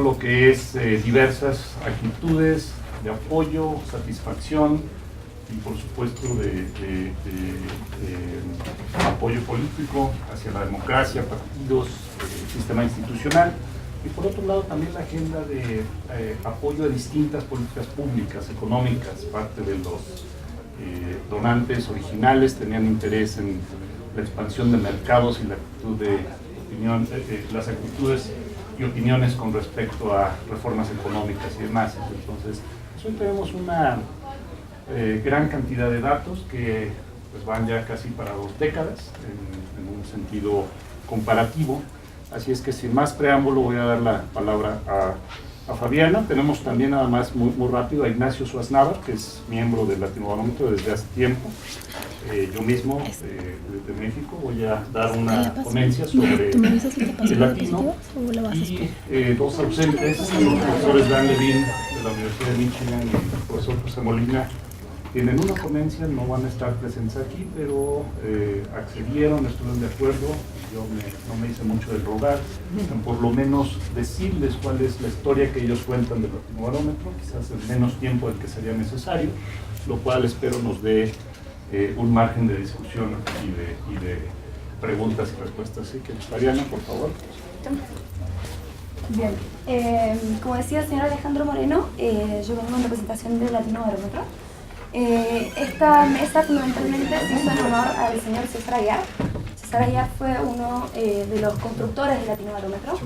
lo que es diversas actitudes de apoyo, satisfacción y por supuesto de apoyo político hacia la democracia, partidos, sistema institucional, y por otro lado también la agenda de apoyo a distintas políticas públicas, económicas. Parte de los donantes originales tenían interés en la expansión de mercados y la actitud de opinión, las actitudes y opiniones con respecto a reformas económicas y demás. Entonces, hoy tenemos una gran cantidad de datos que pues, van ya casi para 2 décadas en un sentido comparativo. Así es que sin más preámbulo voy a dar la palabra a Fabiana. Tenemos también nada más muy rápido a Ignacio Suaznavar, que es miembro del Latinobarómetro desde hace tiempo. Yo mismo, desde México, voy a dar una ponencia sobre el latino, y 2 ausentes, los profesores Dan Levin de la Universidad de Michigan y el profesor José Molina, tienen una ponencia, no van a estar presentes aquí, pero accedieron, estuvieron de acuerdo. Yo no me hice mucho del rogar, en por lo menos decirles cuál es la historia que ellos cuentan del Latinobarómetro, quizás en menos tiempo del que sería necesario, lo cual espero nos dé un margen de discusión y de preguntas y respuestas. Así que, Fabiana, por favor. Bien, como decía el señor Alejandro Moreno, yo vengo en representación del Latinobarómetro. Esta mesa fundamentalmente se hizo en honor al señor César Aguiar. César Aguiar fue uno de los constructores del Latinobarómetro.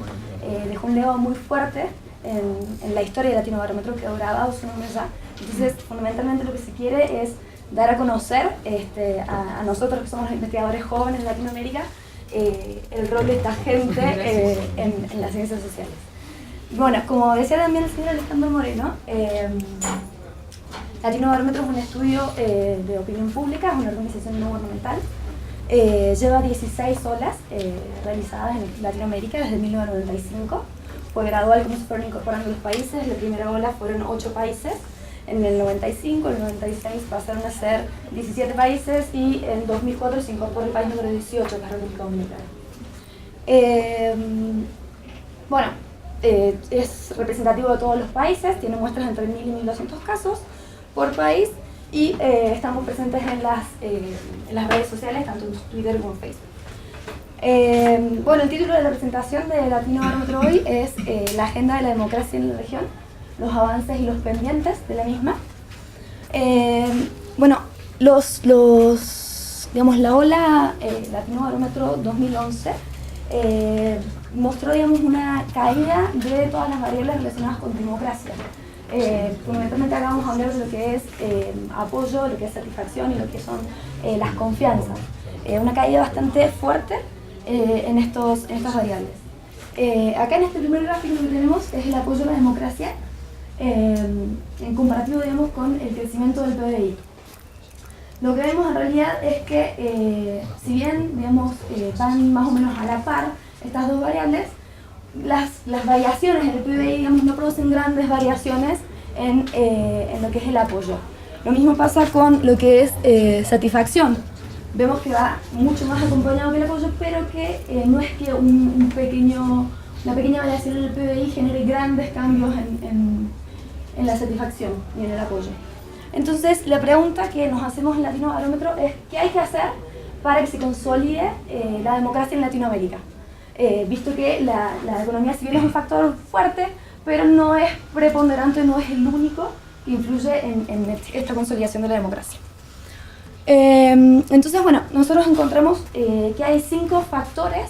Dejó un legado muy fuerte en la historia del Latinobarómetro, que ha grabado su nombre ya. Entonces, fundamentalmente lo que se quiere es dar a conocer a nosotros que somos los investigadores jóvenes de Latinoamérica el rol de esta gente en las ciencias sociales. Bueno, como decía también el señor Alejandro Moreno, Latinobarómetro es un estudio de opinión pública, es una organización no gubernamental. Lleva 16 olas realizadas en Latinoamérica desde 1995. Fue gradual como se fueron incorporando los países. La primera ola fueron 8 países. En el 95, en el 96 pasaron a ser 17 países y en 2004 se incorporó el país número 18, la República Dominicana. Es representativo de todos los países, tiene muestras entre 1.000 y 1.200 casos por país y estamos presentes en las redes sociales, tanto en Twitter como en Facebook. El título de la presentación de Latinobarómetro hoy es la agenda de la democracia en la región, los avances y los pendientes de la misma. La ola Latinobarómetro 2011 mostró, una caída de todas las variables relacionadas con democracia. Fundamentalmente acá vamos a hablar de lo que es apoyo, lo que es satisfacción y lo que son las confianzas. Una caída bastante fuerte en estas variables. Acá en este primer gráfico que tenemos es el apoyo a la democracia en comparativo, con el crecimiento del PBI. Lo que vemos en realidad es que, si bien, van más o menos a la par estas dos variables, las variaciones en el PBI, no producen grandes variaciones en lo que es el apoyo. Lo mismo pasa con lo que es satisfacción. Vemos que va mucho más acompañado que el apoyo, pero que no es que una pequeña variación en el PBI genere grandes cambios en la satisfacción y en el apoyo. Entonces, la pregunta que nos hacemos en Latinobarómetro es ¿qué hay que hacer para que se consolide la democracia en Latinoamérica? Visto que la economía civil es un factor fuerte, pero no es preponderante, no es el único que influye en esta consolidación de la democracia. Entonces, nosotros encontramos que hay 5 factores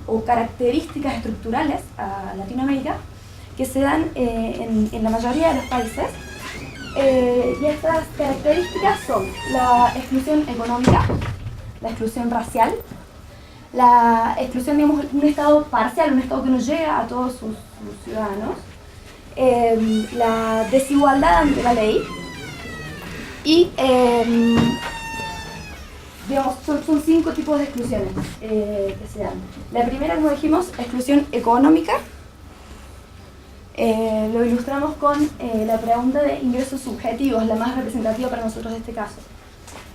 o características estructurales a Latinoamérica que se dan en la mayoría de los países. Y estas características son la exclusión económica, la exclusión racial, la exclusión, un Estado parcial, un Estado que no llega a todos sus ciudadanos, la desigualdad ante la ley y, son 5 tipos de exclusiones que se dan. La primera, como dijimos, exclusión económica. Lo ilustramos con la pregunta de ingresos subjetivos, la más representativa para nosotros de este caso.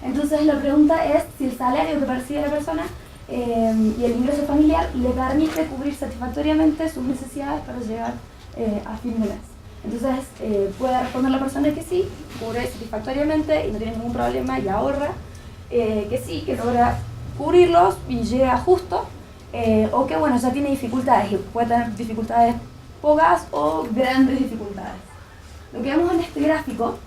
Entonces la pregunta es si el salario que percibe la persona y el ingreso familiar le permite cubrir satisfactoriamente sus necesidades para llegar a fin de mes. Entonces puede responder la persona que sí, cubre satisfactoriamente y no tiene ningún problema y ahorra, que sí, que logra cubrirlos y llega justo, o que bueno, ya tiene dificultades y puede tener dificultades pocas o grandes dificultades. Lo que vemos en este gráfico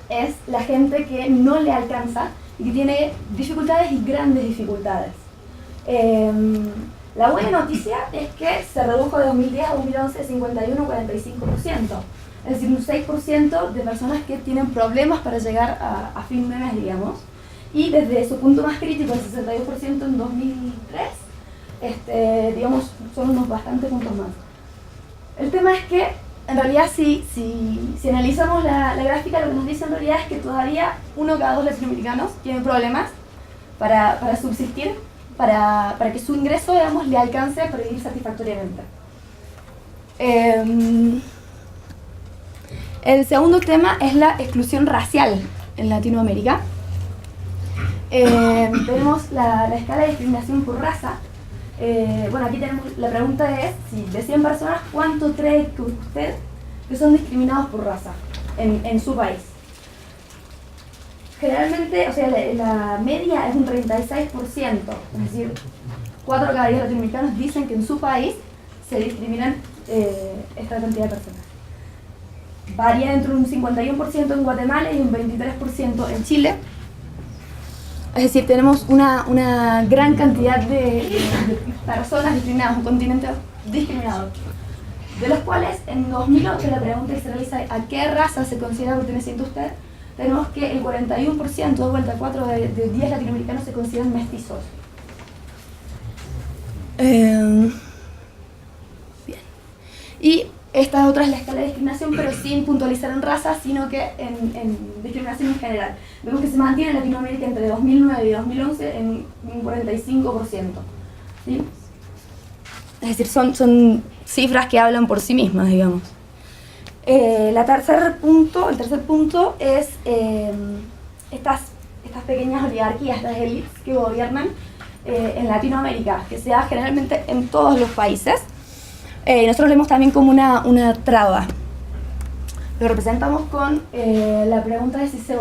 es la gente que no le alcanza y que tiene dificultades y grandes dificultades. La buena noticia es que se redujo de 2010 a 2011 51 a 45%, es decir, un 6% de personas que tienen problemas para llegar a fin de mes, digamos, y desde su punto más crítico, el 62% en 2003, digamos, son unos bastantes puntos más. El tema es que, en realidad, si analizamos la gráfica, lo que nos dice en realidad es que todavía 1 cada 2 latinoamericanos tienen problemas para subsistir, para que su ingreso, digamos, le alcance para vivir satisfactoriamente. El segundo tema es la exclusión racial en Latinoamérica. Tenemos la escala de discriminación por raza. Bueno, aquí tenemos, la pregunta es, si de 100 personas, ¿cuánto cree que usted que son discriminados por raza en su país? Generalmente, o sea, la media es un 36%, es decir, 4 de cada 10 latinoamericanos dicen que en su país se discriminan esta cantidad de personas. Varía entre un 51% en Guatemala y un 23% en Chile. Es decir, tenemos una gran cantidad de personas discriminadas, un continente discriminado, de los cuales en 2008 la pregunta que se realiza ¿a qué raza se considera perteneciente usted? Tenemos que el 41%, 2 vuelta 4 de 10 latinoamericanos se consideran mestizos. Bien. Y esta otra es la escala de discriminación, pero sin puntualizar en raza, sino que en discriminación en general. Vemos que se mantiene en Latinoamérica entre 2009 y 2011 en un 45%. ¿Sí? Es decir, son cifras que hablan por sí mismas, digamos. El tercer punto es estas pequeñas oligarquías, estas élites que gobiernan en Latinoamérica, que se da generalmente en todos los países. Nosotros lo vemos también como una traba. Lo representamos con la pregunta de si se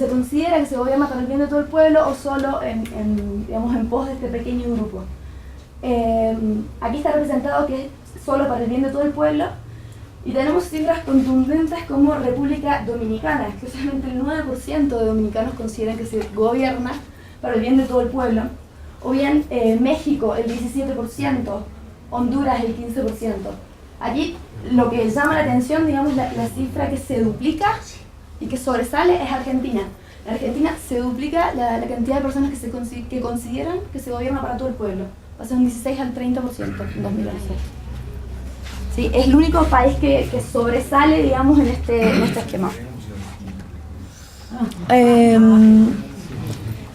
considera que se gobierna para el bien de todo el pueblo o solo en pos de este pequeño grupo. Aquí está representado que es solo para el bien de todo el pueblo. Y tenemos cifras contundentes como República Dominicana, que solamente el 9% de dominicanos consideran que se gobierna para el bien de todo el pueblo. O bien México, el 17%, Honduras, el 15%. Allí lo que llama la atención, digamos, la cifra que se duplica y que sobresale es Argentina. En Argentina se duplica la cantidad de personas que consideran que se gobierna para todo el pueblo. Pasa de un 16 al 30% en 2011. Sí, es el único país que sobresale, digamos, en este esquema.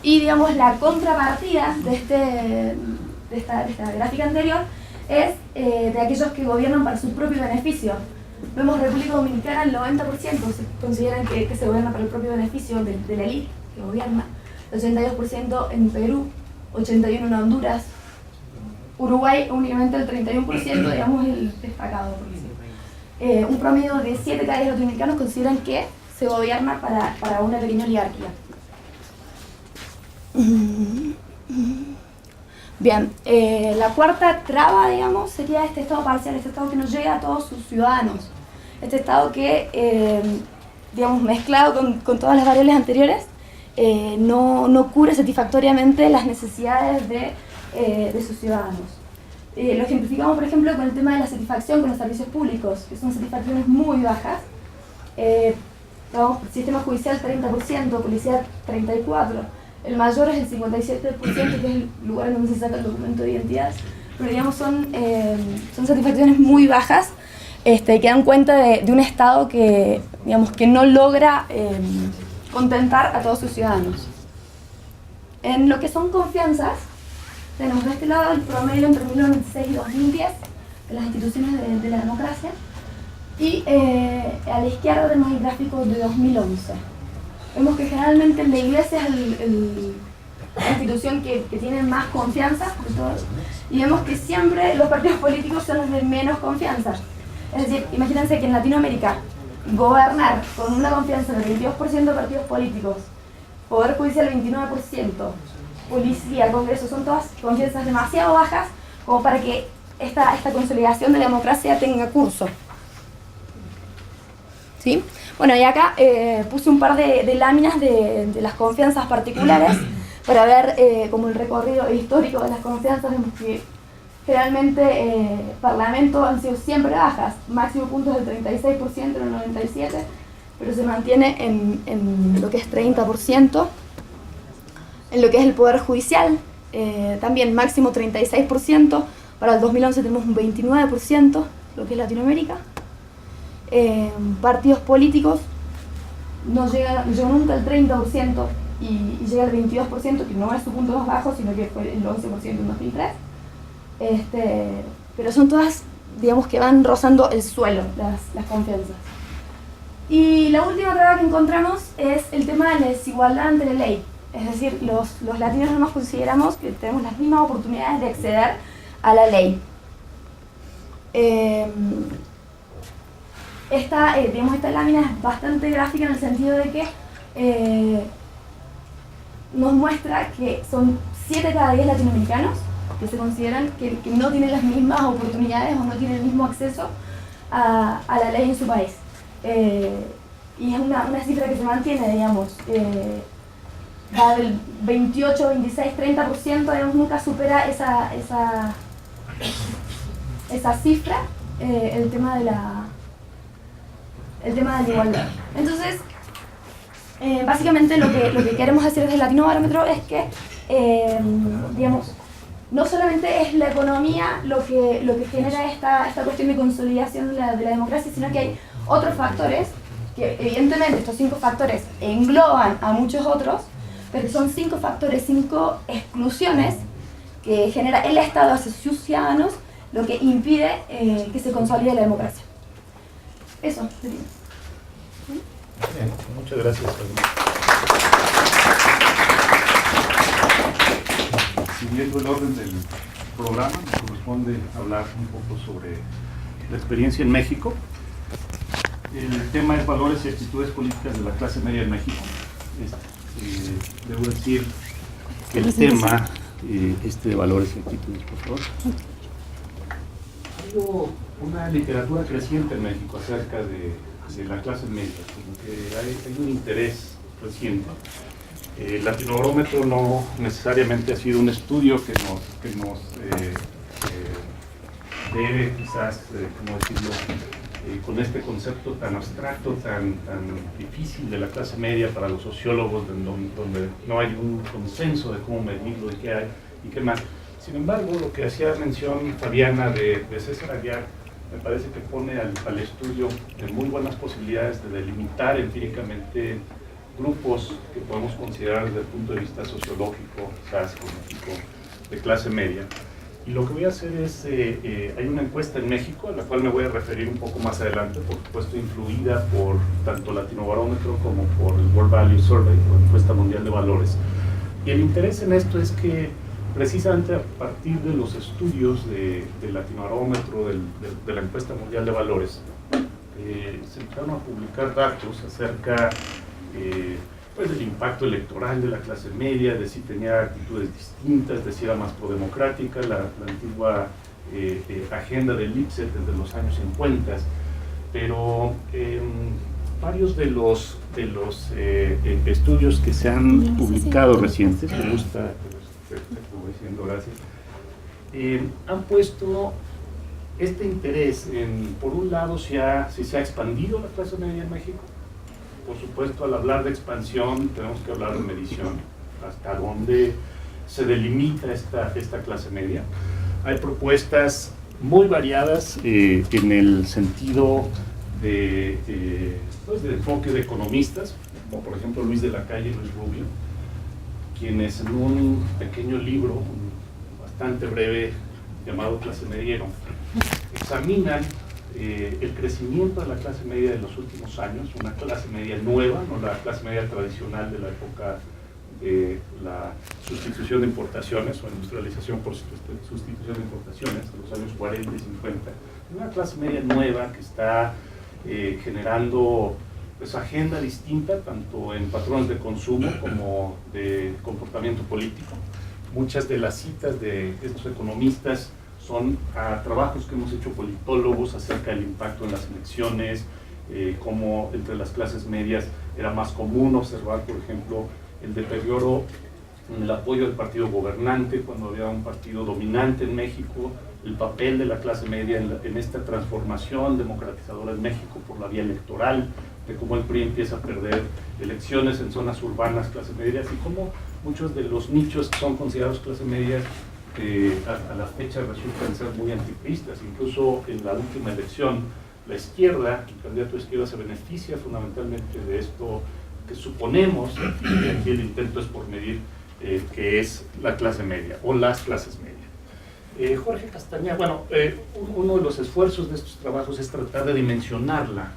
Y, digamos, la contrapartida de esta gráfica anterior es de aquellos que gobiernan para su propio beneficio. Vemos República Dominicana, el 90% se consideran que se gobierna para el propio beneficio de la élite que gobierna, el 82% en Perú, 81% en Honduras, Uruguay únicamente el 31%, digamos, el destacado. Un promedio de 7 cada 10 latinoamericanos consideran que se gobierna para una pequeña oligarquía. Bien, la cuarta traba, digamos, sería este estado parcial, este estado que no llega a todos sus ciudadanos. Este estado que, digamos, mezclado con todas las variables anteriores, no cubre satisfactoriamente las necesidades de sus ciudadanos. Lo ejemplificamos, por ejemplo, con el tema de la satisfacción con los servicios públicos, que son satisfacciones muy bajas. Sistema judicial 30%, policía 34%. El mayor es el 57%, que es el lugar en donde se saca el documento de identidad. Pero digamos, son satisfacciones muy bajas, que dan cuenta de un Estado que, digamos, que no logra contentar a todos sus ciudadanos. En lo que son confianzas, tenemos de este lado el promedio entre 1996 y 2010 de las instituciones de la democracia, y a la izquierda tenemos el gráfico de 2011. Vemos que generalmente en la iglesia es la institución que tienen más confianza de todos, y vemos que siempre los partidos políticos son los de menos confianza. Es decir, imagínense que en Latinoamérica gobernar con una confianza del 22% de partidos políticos, Poder Judicial 29%, Policía, Congreso, son todas confianzas demasiado bajas como para que esta consolidación de la democracia tenga curso. ¿Sí? Bueno, y acá puse un par de láminas de las confianzas particulares para ver como el recorrido histórico de las confianzas. Vemos que generalmente Parlamento han sido siempre bajas, máximo puntos del 36% en el 97%, pero se mantiene en lo que es 30%. En lo que es el Poder Judicial, también máximo 36%, para el 2011 tenemos un 29%, lo que es Latinoamérica. Partidos políticos no llegó nunca al 30% y llega al 22%, que no es su punto más bajo, sino que fue el 11% en 2003. Pero son todas, digamos, que van rozando el suelo, las confianzas. Y la última traba que encontramos es el tema de la desigualdad ante la ley. Es decir, los latinos no nos consideramos que tenemos las mismas oportunidades de acceder a la ley. Esta lámina es bastante gráfica en el sentido de que nos muestra que son 7 cada 10 latinoamericanos que se consideran que no tienen las mismas oportunidades o no tienen el mismo acceso a la ley en su país. Y es una cifra que se mantiene, digamos, va del 28, 26, 30%, digamos, nunca supera esa cifra, el tema de la igualdad. Entonces, básicamente lo que queremos hacer desde Latinobarómetro es que, digamos, no solamente es la economía lo que genera esta cuestión de consolidación de la democracia, sino que hay otros factores que evidentemente estos 5 factores engloban a muchos otros, pero son 5 factores, 5 exclusiones que genera el Estado hacia sus ciudadanos, lo que impide que se consolide la democracia. Eso sería. Bien, muchas gracias. Siguiendo el orden del programa, nos corresponde hablar un poco sobre la experiencia en México. El tema es valores y actitudes políticas de la clase media en México. Debo decir que el tema de valores y actitudes, por favor. Ha habido una literatura creciente en México acerca de la clase media, como que hay un interés reciente. El Latinobarómetro no necesariamente ha sido un estudio que nos debe quizás, ¿cómo decirlo?, con este concepto tan abstracto, tan difícil de la clase media para los sociólogos, donde no hay un consenso de cómo medirlo y qué hay y qué más. Sin embargo, lo que hacía mención Fabiana de César Aguiar, me parece que pone al estudio de muy buenas posibilidades de delimitar empíricamente grupos que podemos considerar desde el punto de vista sociológico, quizás político, de clase media. Y lo que voy a hacer es, hay una encuesta en México, a la cual me voy a referir un poco más adelante, por supuesto influida por tanto Latinobarómetro como por el World Value Survey, o Encuesta Mundial de Valores. Y el interés en esto es que precisamente a partir de los estudios de Latinobarómetro, de la Encuesta Mundial de Valores, se empezaron a publicar datos acerca pues del impacto electoral de la clase media, de si tenía actitudes distintas, de si era más prodemocrática, la antigua agenda del Lipset desde los años 50, pero varios de los estudios que se han publicado recientes, me gusta, como diciendo, gracias, han puesto este interés en, por un lado, si se ha expandido la clase media en México. Por supuesto, al hablar de expansión tenemos que hablar de medición, hasta dónde se delimita esta clase media. Hay propuestas muy variadas en el sentido de enfoque de economistas, como por ejemplo Luis de la Calle y Luis Rubio, quienes en un pequeño libro, bastante breve, llamado Clase Mediero, examinan el crecimiento de la clase media de los últimos años, una clase media nueva, no la clase media tradicional de la época la sustitución de importaciones o industrialización por sustitución de importaciones en los años 40 y 50. Una clase media nueva que está generando pues, agenda distinta tanto en patrones de consumo como de comportamiento político. Muchas de las citas de estos economistas son a trabajos que hemos hecho politólogos acerca del impacto en las elecciones, cómo entre las clases medias era más común observar, por ejemplo, el deterioro en el apoyo del partido gobernante cuando había un partido dominante en México, el papel de la clase media en esta transformación democratizadora en México por la vía electoral, de cómo el PRI empieza a perder elecciones en zonas urbanas, clase medias, y cómo muchos de los nichos que son considerados clase media a la fecha resultan ser muy antipriistas. Incluso en la última elección, la izquierda, el candidato de izquierda se beneficia fundamentalmente de esto que suponemos, y aquí el intento es por medir, que es la clase media o las clases medias. Jorge Castañeda, bueno, uno de los esfuerzos de estos trabajos es tratar de dimensionarla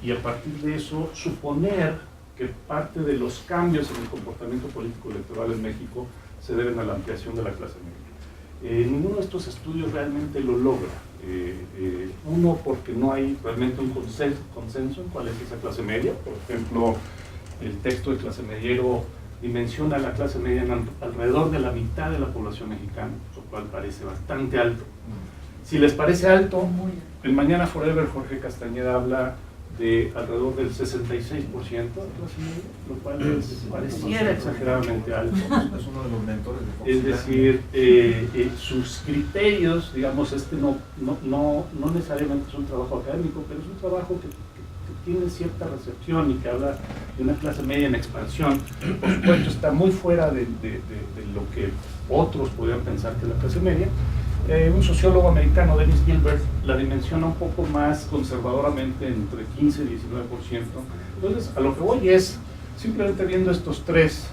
y a partir de eso suponer que parte de los cambios en el comportamiento político electoral en México se deben a la ampliación de la clase media. Ninguno de estos estudios realmente lo logra. Uno, porque no hay realmente un consenso en cuál es esa clase media. Por ejemplo, el texto de Clase Mediero dimensiona la clase media en alrededor de la mitad de la población mexicana, lo cual parece bastante alto. Si les parece alto, en Mañana Forever Jorge Castañeda habla de alrededor del 66% de clase media, lo cual pareciera exageradamente alto. Es uno de los mentores de Fox. Es decir, sus criterios, digamos, no necesariamente es un trabajo académico, pero es un trabajo que tiene cierta recepción y que habla de una clase media en expansión. Por supuesto, está muy fuera de lo que otros podrían pensar que es la clase media. Un sociólogo americano, Dennis Gilbert, la dimensiona un poco más conservadoramente entre 15 y 19%. Entonces, a lo que voy es, simplemente viendo estos tres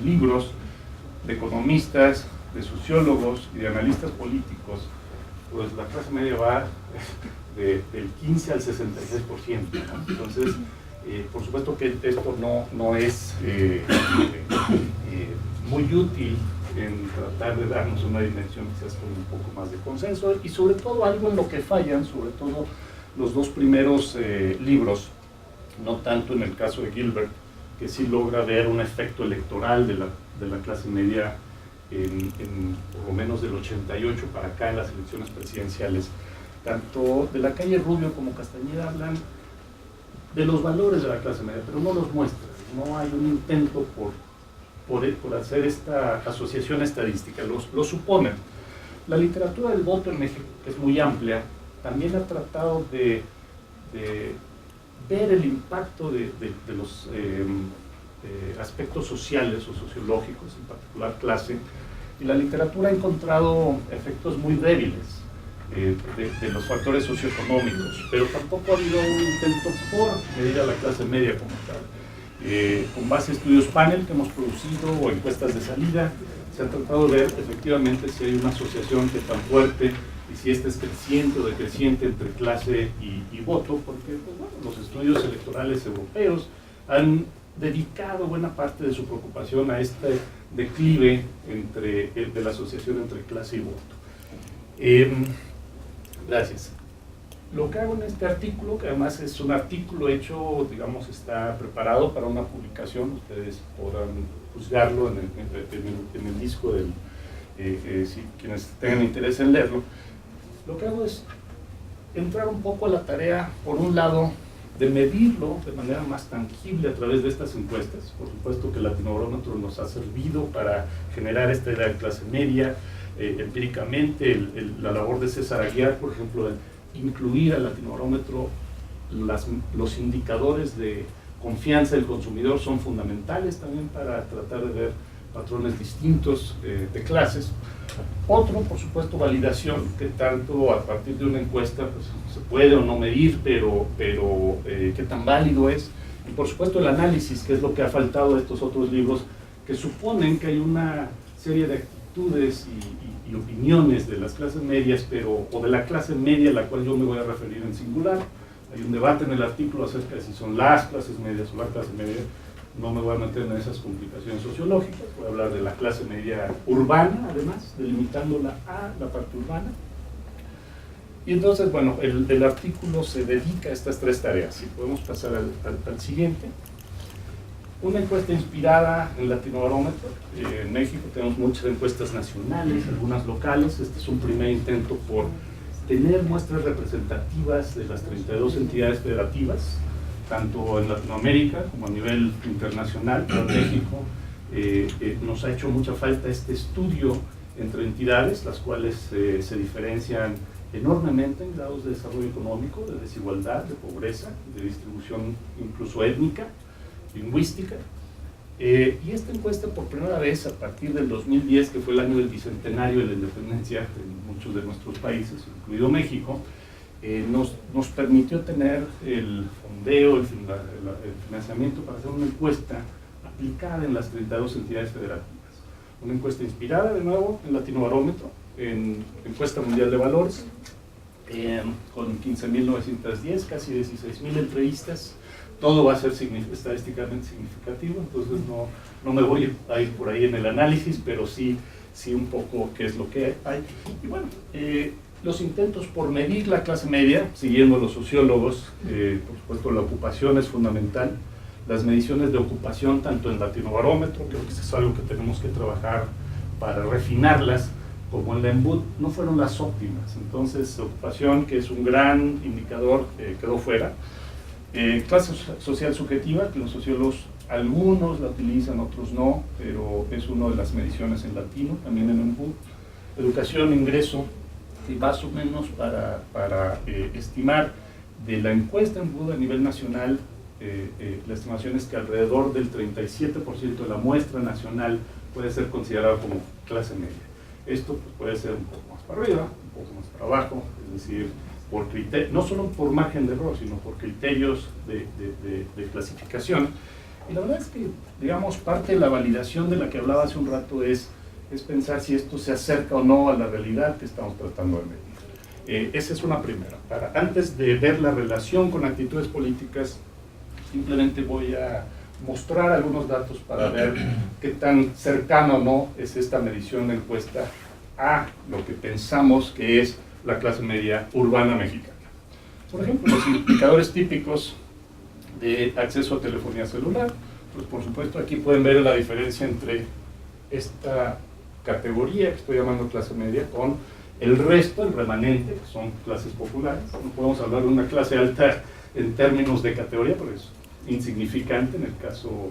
libros de economistas, de sociólogos y de analistas políticos, pues la clase media va del 15 al 66%, ¿no? Entonces, por supuesto que esto no es muy útil en tratar de darnos una dimensión quizás con un poco más de consenso, y sobre todo algo en lo que fallan, sobre todo los dos primeros libros, no tanto en el caso de Gilbert, que sí logra ver un efecto electoral de la clase media por lo menos del 88 para acá en las elecciones presidenciales. Tanto de la Calle Rubio como Castañeda hablan de los valores de la clase media, pero no los muestran. No hay un intento por hacer esta asociación estadística, lo suponen. La literatura del voto en México, que es muy amplia, también ha tratado de ver el impacto de los aspectos sociales o sociológicos, en particular clase, y la literatura ha encontrado efectos muy débiles de los factores socioeconómicos, pero tampoco ha habido un intento por medir a la clase media como tal. Con base a estudios panel que hemos producido o encuestas de salida, se ha tratado de ver efectivamente si hay una asociación que tan fuerte y si esta es creciente o decreciente entre clase y voto, porque pues, bueno, los estudios electorales europeos han dedicado buena parte de su preocupación a este declive de la asociación entre clase y voto. Gracias. Lo que hago en este artículo, que además es un artículo hecho, digamos, está preparado para una publicación, ustedes podrán juzgarlo en el disco, si quienes tengan interés en leerlo. Lo que hago es entrar un poco a la tarea, por un lado, de medirlo de manera más tangible a través de estas encuestas. Por supuesto que el Latinobarómetro nos ha servido para generar esta idea de clase media, empíricamente la labor de César Aguiar, por ejemplo, incluir al Latinobarómetro, los indicadores de confianza del consumidor son fundamentales también para tratar de ver patrones distintos de clases. Otro, por supuesto, validación, que tanto a partir de una encuesta pues, se puede o no medir, pero qué tan válido es. Y por supuesto el análisis, que es lo que ha faltado de estos otros libros, que suponen que hay una serie de actitudes y opiniones de las clases medias, o de la clase media a la cual yo me voy a referir en singular. Hay un debate en el artículo acerca de si son las clases medias o la clase media, No me voy a meter en esas complicaciones sociológicas, voy a hablar de la clase media urbana, además, delimitándola a la parte urbana. Y entonces, bueno, el artículo se dedica a estas tres tareas. Y podemos pasar al siguiente. Una encuesta inspirada en Latinobarómetro. En México tenemos muchas encuestas nacionales, algunas locales. Este es un primer intento por tener muestras representativas de las 32 entidades federativas, tanto en Latinoamérica como a nivel internacional. En México nos ha hecho mucha falta este estudio entre entidades, las cuales se diferencian enormemente en grados de desarrollo económico, de desigualdad, de pobreza, de distribución incluso étnica, lingüística. Y esta encuesta, por primera vez a partir del 2010, que fue el año del bicentenario de la independencia en muchos de nuestros países, incluido México, nos permitió tener el fondeo, el financiamiento para hacer una encuesta aplicada en las 32 entidades federativas. Una encuesta inspirada, de nuevo, en Latinobarómetro, en Encuesta Mundial de Valores, con 15.910, casi 16.000 entrevistas. Todo va a ser estadísticamente significativo, entonces no me voy a ir por ahí en el análisis, pero sí un poco qué es lo que hay. Y bueno, los intentos por medir la clase media, siguiendo a los sociólogos, por supuesto la ocupación es fundamental. Las mediciones de ocupación, tanto en Latinobarómetro, creo que eso es algo que tenemos que trabajar para refinarlas, como en la ENBUT, no fueron las óptimas. Entonces, ocupación, que es un gran indicador, quedó fuera. Clase social subjetiva, que los sociólogos, algunos la utilizan, otros no, pero es una de las mediciones en latino, también en ENBUT. Educación, ingreso, y más o menos para estimar de la encuesta ENBUT a nivel nacional, la estimación es que alrededor del 37% de la muestra nacional puede ser considerado como clase media. Esto pues, puede ser un poco más para arriba, un poco más para abajo, es decir, por no solo por margen de error, sino por criterios de clasificación. Y la verdad es que, digamos, parte de la validación de la que hablaba hace un rato es pensar si esto se acerca o no a la realidad que estamos tratando de medir. Esa es una primera. Antes de ver la relación con actitudes políticas, simplemente voy a mostrar algunos datos para ver qué tan cercano o no es esta medición de encuesta a lo que pensamos que es la clase media urbana mexicana. Por ejemplo, los indicadores típicos de acceso a telefonía celular, pues por supuesto aquí pueden ver la diferencia entre esta categoría que estoy llamando clase media con el resto, el remanente, que son clases populares. No podemos hablar de una clase alta en términos de categoría, porque es insignificante en el caso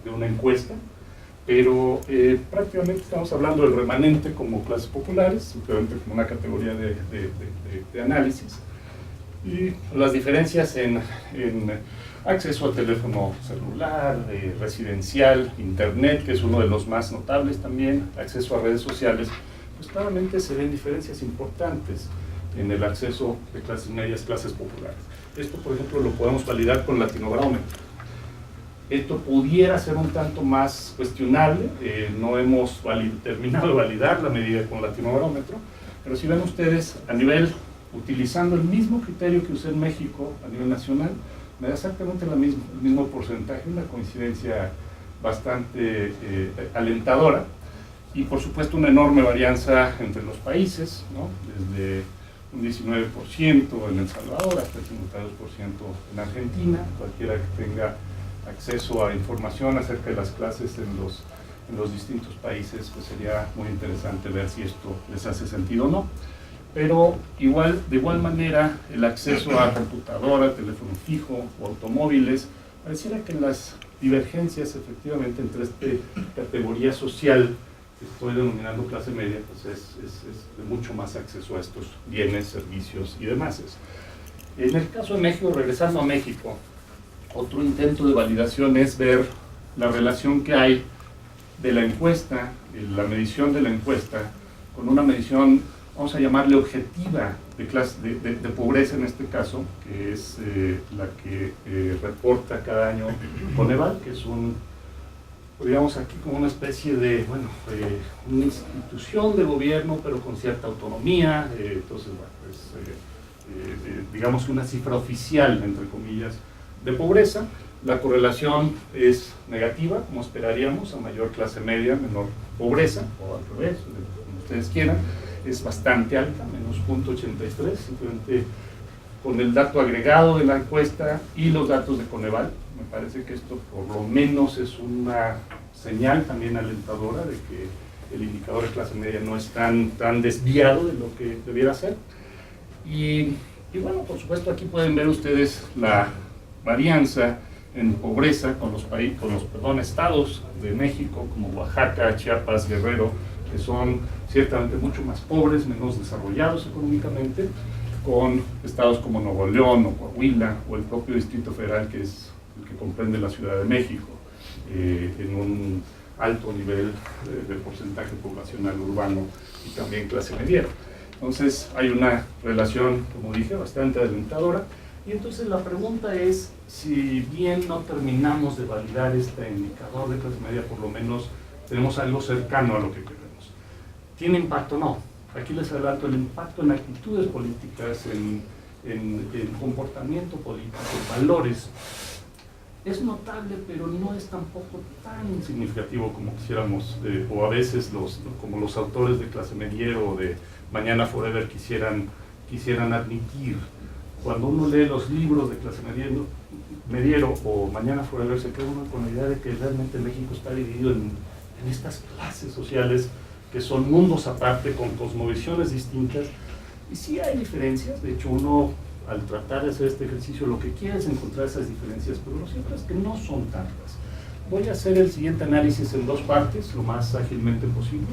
de una encuesta, pero prácticamente estamos hablando del remanente como clases populares, simplemente como una categoría de análisis. Y las diferencias en acceso a teléfono celular, residencial, internet, que es uno de los más notables también, acceso a redes sociales, pues claramente se ven diferencias importantes en el acceso de clases medias, clases populares. Esto, por ejemplo, lo podemos validar con Latinobarómetro. Esto pudiera ser un tanto más cuestionable, no hemos terminado de validar la medida con Latinobarómetro, pero si ven ustedes, a nivel, utilizando el mismo criterio que usé en México a nivel nacional, me da exactamente el mismo porcentaje, una coincidencia bastante alentadora, y por supuesto una enorme varianza entre los países, ¿no? Desde un 19% en El Salvador hasta el 52% en Argentina. Cualquiera que tenga acceso a información acerca de las clases en los distintos países, pues sería muy interesante ver si esto les hace sentido o no. Pero de igual manera, el acceso a computadora, teléfono fijo o automóviles, pareciera que las divergencias efectivamente entre esta categoría social que estoy denominando clase media, pues es de mucho más acceso a estos bienes, servicios y demás. En el caso de México, regresando a México, otro intento de validación es ver la relación que hay de la encuesta, la medición de la encuesta, con una medición, vamos a llamarle objetiva, de pobreza en este caso, que es la que reporta cada año Coneval, que es digamos aquí como una especie de, una institución de gobierno, pero con cierta autonomía. Entonces, digamos una cifra oficial, entre comillas, de pobreza, La correlación es negativa, como esperaríamos, a mayor clase media, menor pobreza, o al revés, como ustedes quieran, es bastante alta, menos 0.83, simplemente con el dato agregado de la encuesta y los datos de Coneval. Me parece que esto por lo menos es una señal también alentadora de que el indicador de clase media no es tan desviado de lo que debiera ser. Y bueno, por supuesto aquí pueden ver ustedes la varianza en pobreza con los estados de México como Oaxaca, Chiapas, Guerrero, que son ciertamente mucho más pobres, menos desarrollados económicamente, con estados como Nuevo León o Coahuila o el propio Distrito Federal, que es el que comprende la Ciudad de México, en un alto nivel de porcentaje poblacional urbano y también clase media. Entonces hay una relación, como dije, bastante alentadora. Y entonces la pregunta es, si bien no terminamos de validar este indicador de clase media, por lo menos tenemos algo cercano a lo que queremos. ¿Tiene impacto o no? Aquí les adelanto el impacto en actitudes políticas, en comportamiento político, en valores. Es notable, pero no es tampoco tan significativo como quisiéramos, o a veces como los autores de Clase Mediero o de Mañana Forever quisieran admitir. Cuando uno lee los libros de Clase Mediero o Mañana Forever, se queda uno con la idea de que realmente México está dividido en estas clases sociales que son mundos aparte, con cosmovisiones distintas. Y sí hay diferencias, de hecho uno al tratar de hacer este ejercicio lo que quiere es encontrar esas diferencias, pero lo cierto es que no son tantas. Voy a hacer el siguiente análisis en dos partes, lo más ágilmente posible.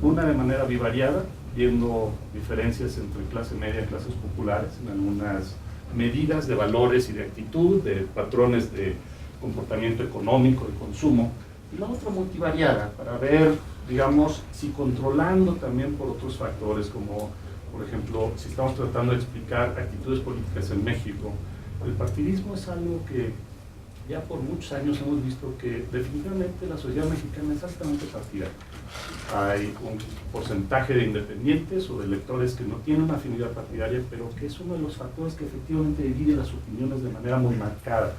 Una de manera bivariada, viendo diferencias entre clase media y clases populares en algunas medidas de valores y de actitud, de patrones de comportamiento económico, de consumo, y la otra multivariada, para ver, digamos, si controlando también por otros factores, como por ejemplo, si estamos tratando de explicar actitudes políticas en México, el partidismo es algo que ya por muchos años hemos visto que definitivamente la sociedad mexicana es altamente partidaria. Hay un porcentaje de independientes o de electores que no tienen una afinidad partidaria, pero que es uno de los factores que efectivamente divide las opiniones de manera muy marcada.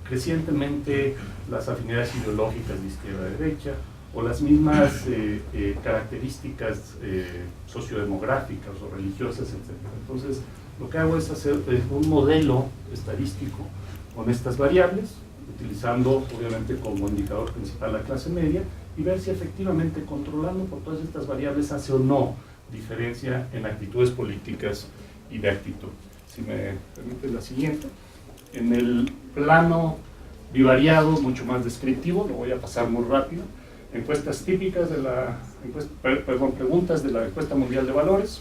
Crecientemente las afinidades ideológicas de izquierda a derecha, o las mismas características sociodemográficas o religiosas, etc. Entonces, lo que hago es hacer un modelo estadístico con estas variables, utilizando obviamente como indicador principal la clase media, y ver si efectivamente controlando por todas estas variables hace o no diferencia en actitudes políticas y de actitud. Si me permite la siguiente. En el plano bivariado, mucho más descriptivo, lo voy a pasar muy rápido. Encuestas típicas de la preguntas de la Encuesta Mundial de Valores,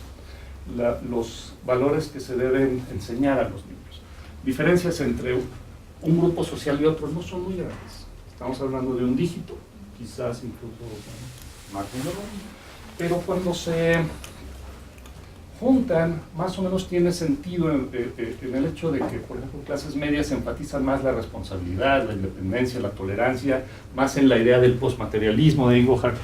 los valores que se deben enseñar a los niños. Diferencias entre un grupo social y otro no son muy grandes. Estamos hablando de un dígito, quizás incluso más de uno, pero cuando se juntan, más o menos tiene sentido en el hecho de que, por ejemplo, clases medias enfatizan más la responsabilidad, la independencia, la tolerancia, más en la idea del postmaterialismo de Ingohart,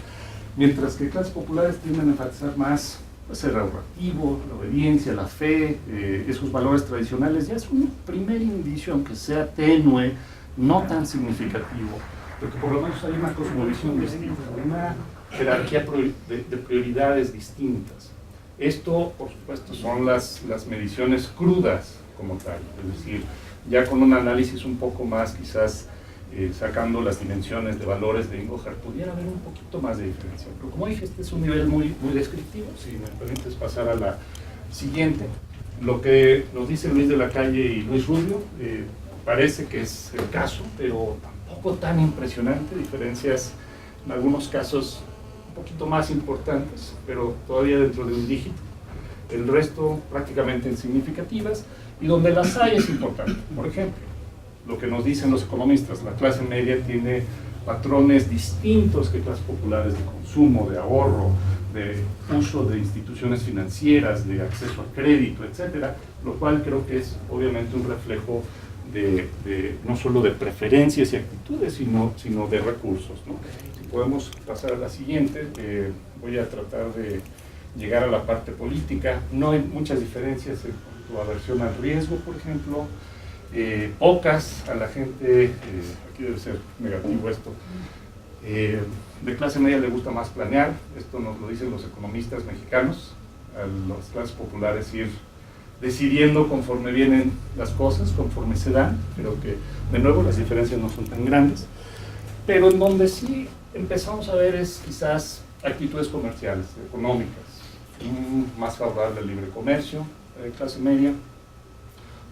mientras que clases populares tienden a enfatizar más pues, el ahorrativo, la obediencia, la fe, esos valores tradicionales. Ya es un primer indicio, aunque sea tenue, no tan significativo, porque por lo menos hay una cosmovisión distinta, una jerarquía de prioridades distintas. Esto, por supuesto, son las mediciones crudas como tal, es decir, ya con un análisis un poco más, quizás sacando las dimensiones de valores de Ingohart, pudiera haber un poquito más de diferencia. Pero como dije, este es un nivel muy descriptivo. Si me permites pasar a la siguiente. Lo que nos dice Luis de la Calle y Luis Rubio parece que es el caso, pero tampoco tan impresionante, diferencias en algunos casos un poquito más importantes, pero todavía dentro de un dígito. El resto prácticamente insignificativas, y donde las hay es importante. Por ejemplo, lo que nos dicen los economistas, la clase media tiene patrones distintos que clases populares de consumo, de ahorro, de uso de instituciones financieras, de acceso a crédito, etcétera, lo cual creo que es obviamente un reflejo no solo de preferencias y actitudes, sino de recursos, ¿no? Si podemos pasar a la siguiente, voy a tratar de llegar a la parte política. No hay muchas diferencias en cuanto a aversión al riesgo, por ejemplo. pocas a la gente, aquí debe ser negativo esto, de clase media le gusta más planear, esto nos lo dicen los economistas mexicanos, a las clases populares ir decidiendo conforme vienen las cosas, conforme se dan. Creo que de nuevo las diferencias no son tan grandes, pero en donde sí empezamos a ver es quizás actitudes comerciales, económicas, más favorable al libre comercio, clase media,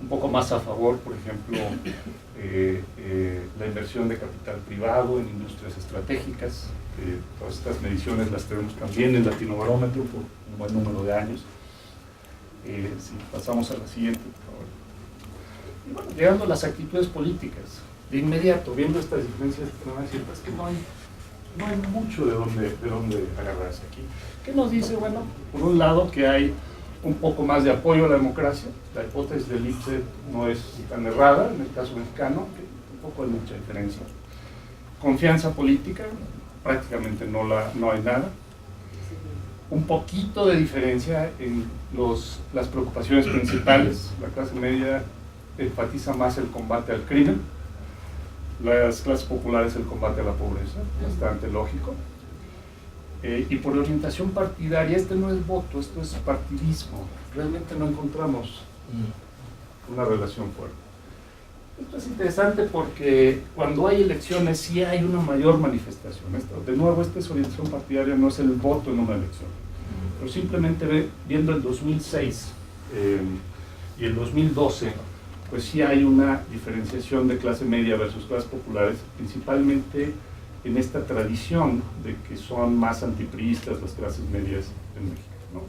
un poco más a favor, por ejemplo, la inversión de capital privado en industrias estratégicas. Todas estas mediciones las tenemos también en Latinobarómetro por un buen número de años. Si pasamos a la siguiente, por favor. Y bueno, llegando a las actitudes políticas, de inmediato, viendo estas diferencias, me van a decir, pues que no hay mucho de dónde agarrarse aquí. ¿Qué nos dice? Bueno, por un lado que hay un poco más de apoyo a la democracia, la hipótesis del IPSET no es tan errada en el caso mexicano, que tampoco hay mucha diferencia. Confianza política, prácticamente no hay nada. Un poquito de diferencia en las preocupaciones principales. La clase media enfatiza más el combate al crimen, las clases populares el combate a la pobreza, bastante lógico. Y por orientación partidaria, este no es voto, esto es partidismo. Realmente no encontramos una relación fuerte. Esto es interesante porque cuando hay elecciones sí hay una mayor manifestación. De nuevo, esta es orientación partidaria, no es el voto en una elección. Pero simplemente viendo el 2006 y el 2012, pues sí hay una diferenciación de clase media versus clases populares, principalmente en esta tradición de que son más antipriistas las clases medias en México, ¿no?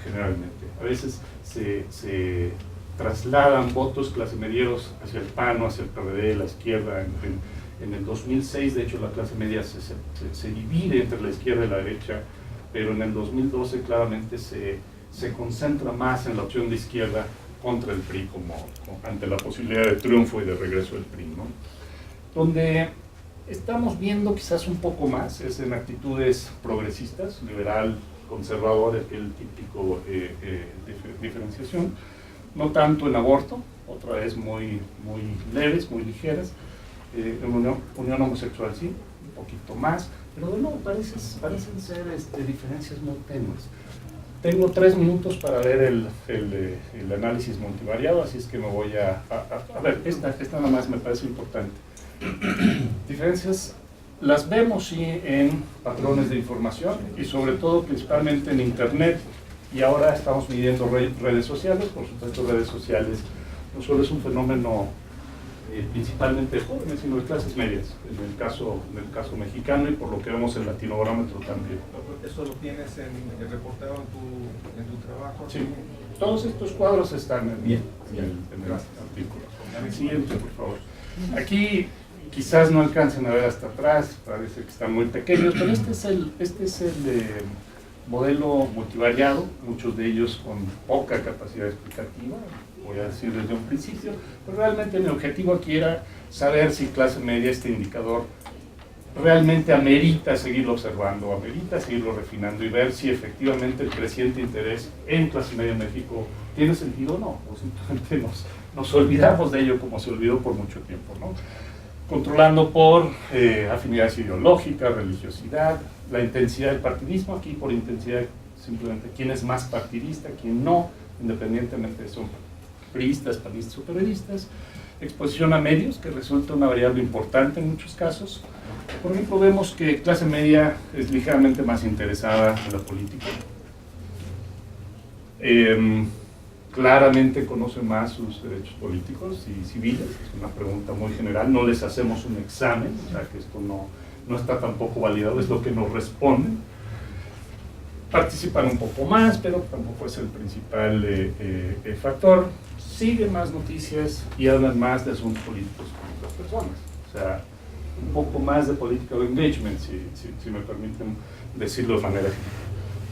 Generalmente. A veces se trasladan votos clase medieros hacia el PAN o hacia el PRD, la izquierda. En el 2006, de hecho, la clase media se divide entre la izquierda y la derecha, pero en el 2012 claramente se concentra más en la opción de izquierda contra el PRI, como ante la posibilidad de triunfo y de regreso del PRI, ¿no? Donde estamos viendo quizás un poco más es en actitudes progresistas, liberal, conservador, el típico diferenciación, no tanto en aborto, otra vez muy leves, muy ligeras, en unión homosexual sí, un poquito más, pero de nuevo parecen ser diferencias muy tenues. Tengo 3 minutos para ver el análisis multivariado, así es que me voy a ver, esta nada más me parece importante. Diferencias las vemos sí en patrones de información y sobre todo principalmente en internet, y ahora estamos midiendo redes sociales. Por supuesto, redes sociales no solo es un fenómeno principalmente de jóvenes, sino de clases medias, en el caso mexicano, y por lo que vemos en Latinobarómetro también. ¿Eso lo tienes reportado en tu trabajo? Sí, todos estos cuadros están en el artículo. Siguiente, por favor. Aquí quizás no alcancen a ver hasta atrás, parece que están muy pequeños, pero este es el modelo multivariado, muchos de ellos con poca capacidad explicativa, voy a decir desde un principio, pero realmente mi objetivo aquí era saber si clase media, este indicador, realmente amerita seguirlo observando, amerita seguirlo refinando y ver si efectivamente el creciente interés en clase media en México tiene sentido o no, o simplemente nos olvidamos de ello como se olvidó por mucho tiempo, ¿no? Controlando por afinidades ideológicas, religiosidad, la intensidad del partidismo, aquí por intensidad simplemente quién es más partidista, quién no, independientemente de son priistas, panistas o periodistas. Exposición a medios, que resulta una variable importante en muchos casos. Por ejemplo, vemos que clase media es ligeramente más interesada en la política. Claramente conoce más sus derechos políticos y civiles, es una pregunta muy general, no les hacemos un examen, o sea que esto no está tampoco validado, es lo que nos responden. Participan un poco más, pero tampoco es el principal factor. Siguen más noticias y hablan más de asuntos políticos con otras personas, o sea, un poco más de political engagement, si me permiten decirlo de manera general.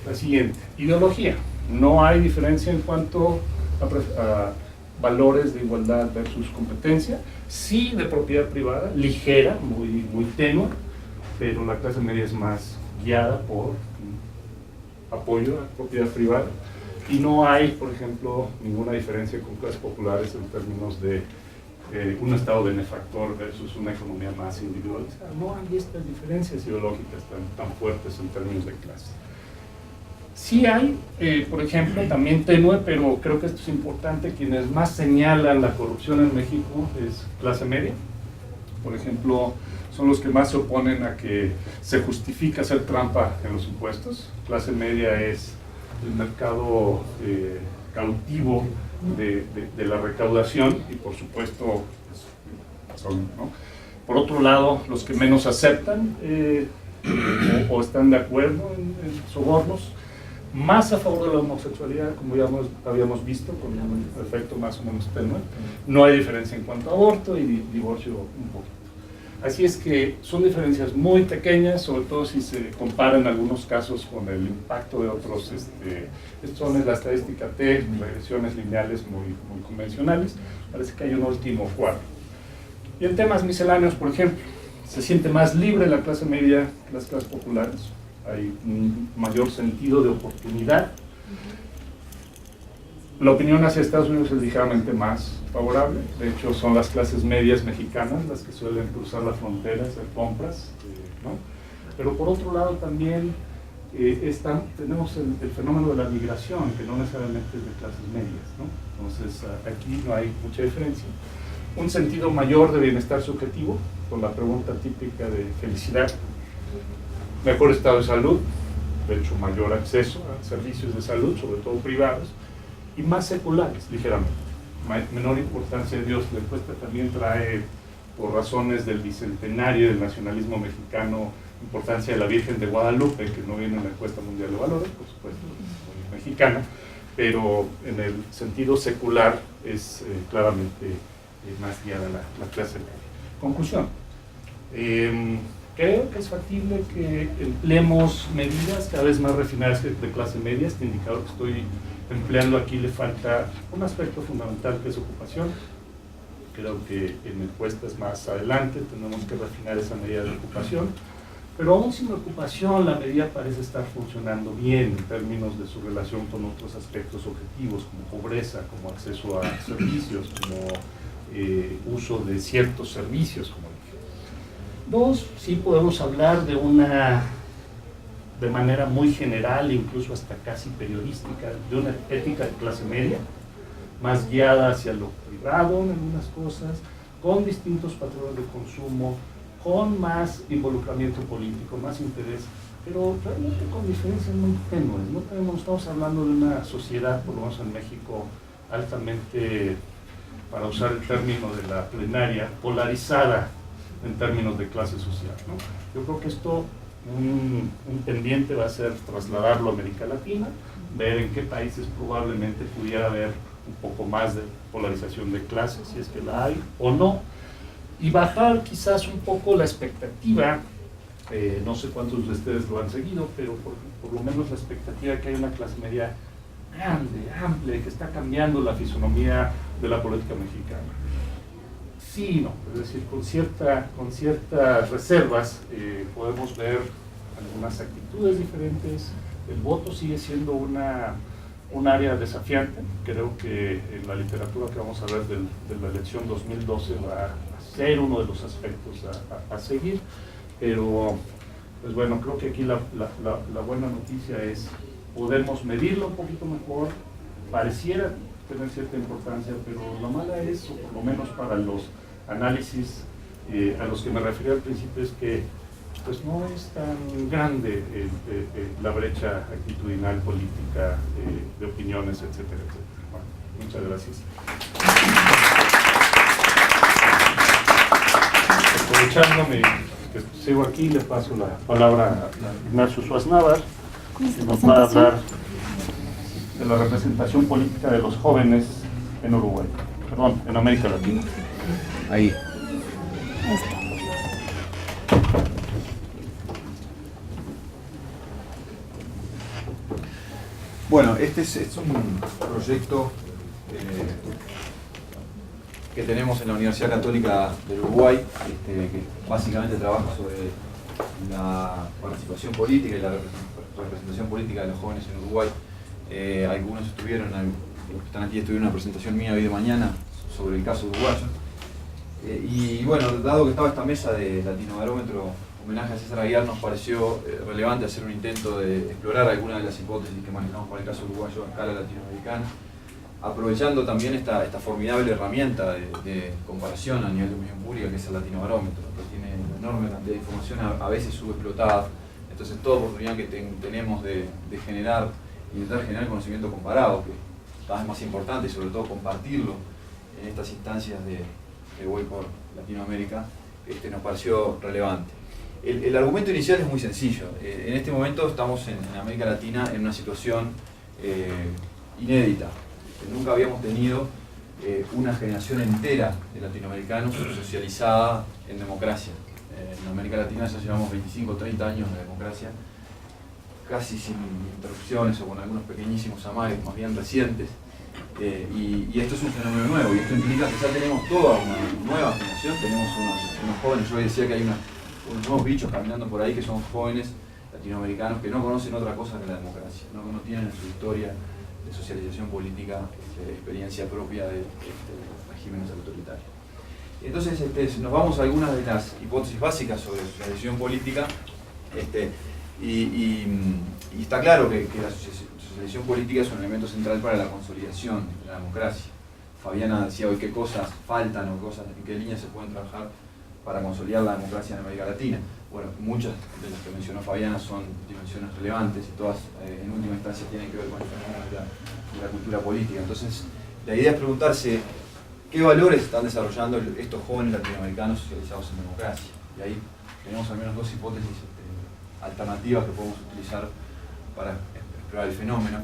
La siguiente, ideología. No hay diferencia en cuanto a valores de igualdad versus competencia, sí de propiedad privada, ligera, muy tenue, pero la clase media es más guiada por apoyo a propiedad privada. Y no hay, por ejemplo, ninguna diferencia con clases populares en términos de un Estado benefactor versus una economía más individualizada. No hay estas diferencias ideológicas tan fuertes en términos de clase. Sí hay, por ejemplo, también tenue, pero creo que esto es importante, quienes más señalan la corrupción en México es clase media. Por ejemplo, son los que más se oponen a que se justifique hacer trampa en los impuestos. Clase media es el mercado cautivo de la recaudación y por supuesto son, ¿no? Por otro lado, los que menos aceptan o están de acuerdo en sobornos, más a favor de la homosexualidad, como ya habíamos visto, con un efecto más o menos tenue. No hay diferencia en cuanto a aborto y divorcio un poquito. Así es que son diferencias muy pequeñas, sobre todo si se comparan en algunos casos con el impacto de otros, esto es la estadística T, regresiones lineales muy convencionales. Parece que hay un último cuadro. Y en temas misceláneos, por ejemplo, se siente más libre la clase media que las clases populares. Hay un mayor sentido de oportunidad. La opinión hacia Estados Unidos es ligeramente más favorable. De hecho, son las clases medias mexicanas las que suelen cruzar la frontera, hacer compras, ¿no? Pero por otro lado también tenemos el fenómeno de la migración, que no necesariamente es de clases medias, ¿no? Entonces, aquí no hay mucha diferencia. Un sentido mayor de bienestar subjetivo, con la pregunta típica de felicidad. Mejor estado de salud, de hecho mayor acceso a servicios de salud, sobre todo privados, y más seculares, ligeramente. Menor importancia de Dios. La encuesta también trae, por razones del bicentenario del nacionalismo mexicano, importancia de la Virgen de Guadalupe, que no viene en la encuesta mundial de valores, por supuesto, muy mexicana, pero en el sentido secular es claramente más guiada la clase media. Conclusión. Creo que es factible que empleemos medidas cada vez más refinadas de clase media. Este indicador que estoy empleando aquí le falta un aspecto fundamental, que es ocupación. Creo que en encuestas más adelante tenemos que refinar esa medida de ocupación, pero aún sin ocupación la medida parece estar funcionando bien en términos de su relación con otros aspectos objetivos, como pobreza, como acceso a servicios, como uso de ciertos servicios, como dije. Dos, sí podemos hablar de manera muy general, incluso hasta casi periodística, de una ética de clase media, más guiada hacia lo privado en algunas cosas, con distintos patrones de consumo, con más involucramiento político, más interés, pero realmente con diferencias muy tenues. No estamos hablando de una sociedad, por lo menos en México, altamente, para usar el término de la plenaria, polarizada en términos de clase social, ¿no? Yo creo que esto, un pendiente va a ser trasladarlo a América Latina, ver en qué países probablemente pudiera haber un poco más de polarización de clases, si es que la hay o no, y bajar quizás un poco la expectativa, no sé cuántos de ustedes lo han seguido, pero por lo menos la expectativa de que hay una clase media grande, amplia, que está cambiando la fisonomía de la política mexicana. Sí, no, es decir, con ciertas reservas podemos ver algunas actitudes diferentes. El voto sigue siendo un área desafiante. Creo que en la literatura que vamos a ver de la elección 2012 va a ser uno de los aspectos a seguir, pero pues bueno, creo que aquí la buena noticia es podemos medirlo un poquito mejor, pareciera tener cierta importancia, pero lo mala es, o por lo menos para los análisis a los que me referí al principio, es que pues no es tan grande la brecha actitudinal, política, de opiniones, etcétera, etcétera. Bueno, muchas gracias. Aprovechándome que sigo aquí, le paso la palabra a Ignacio Suárez Navar, que nos va a hablar de la representación política de los jóvenes en Uruguay, perdón, en América Latina. Ahí. Ahí está. Bueno, este es un proyecto que tenemos en la Universidad Católica del Uruguay, que básicamente trabaja sobre la participación política y la representación política de los jóvenes en Uruguay. algunos estuvieron, los que están aquí estuvieron en una presentación mía hoy de mañana sobre el caso uruguayo. Y bueno, dado que estaba esta mesa de Latinobarómetro, homenaje a César Aguiar, nos pareció relevante hacer un intento de explorar algunas de las hipótesis que manejamos para el caso uruguayo a escala latinoamericana, aprovechando también esta formidable herramienta de comparación a nivel de opinión pública que es el Latinobarómetro, que tiene una enorme cantidad de información a veces subexplotada. Entonces toda oportunidad que tenemos de intentar generar conocimiento comparado, que es cada vez más importante, y sobre todo compartirlo en estas instancias de Voy por Latinoamérica, nos pareció relevante. El argumento inicial es muy sencillo. En este momento estamos en América Latina en una situación inédita. Nunca habíamos tenido una generación entera de latinoamericanos socializada en democracia. En América Latina ya llevamos 25 o 30 años de democracia, casi sin interrupciones o con algunos pequeñísimos amagues más bien recientes. Y esto es un fenómeno nuevo, y esto implica que ya tenemos toda una nueva generación, tenemos unos jóvenes. Yo hoy decía que hay unos nuevos bichos caminando por ahí que son jóvenes latinoamericanos que no conocen otra cosa que la democracia, no tienen en su historia de socialización política experiencia propia de regímenes autoritarios. Entonces nos vamos a algunas de las hipótesis básicas sobre socialización política, y está claro que la socialización política es un elemento central para la consolidación de la democracia. Fabiana decía hoy qué cosas faltan o en qué líneas se pueden trabajar para consolidar la democracia en América Latina. Bueno, muchas de las que mencionó Fabiana son dimensiones relevantes y todas en última instancia tienen que ver con el fenómeno de la cultura política. Entonces, la idea es preguntarse qué valores están desarrollando estos jóvenes latinoamericanos socializados en democracia. Y ahí tenemos al menos dos hipótesis alternativas que podemos utilizar para explorar el fenómeno.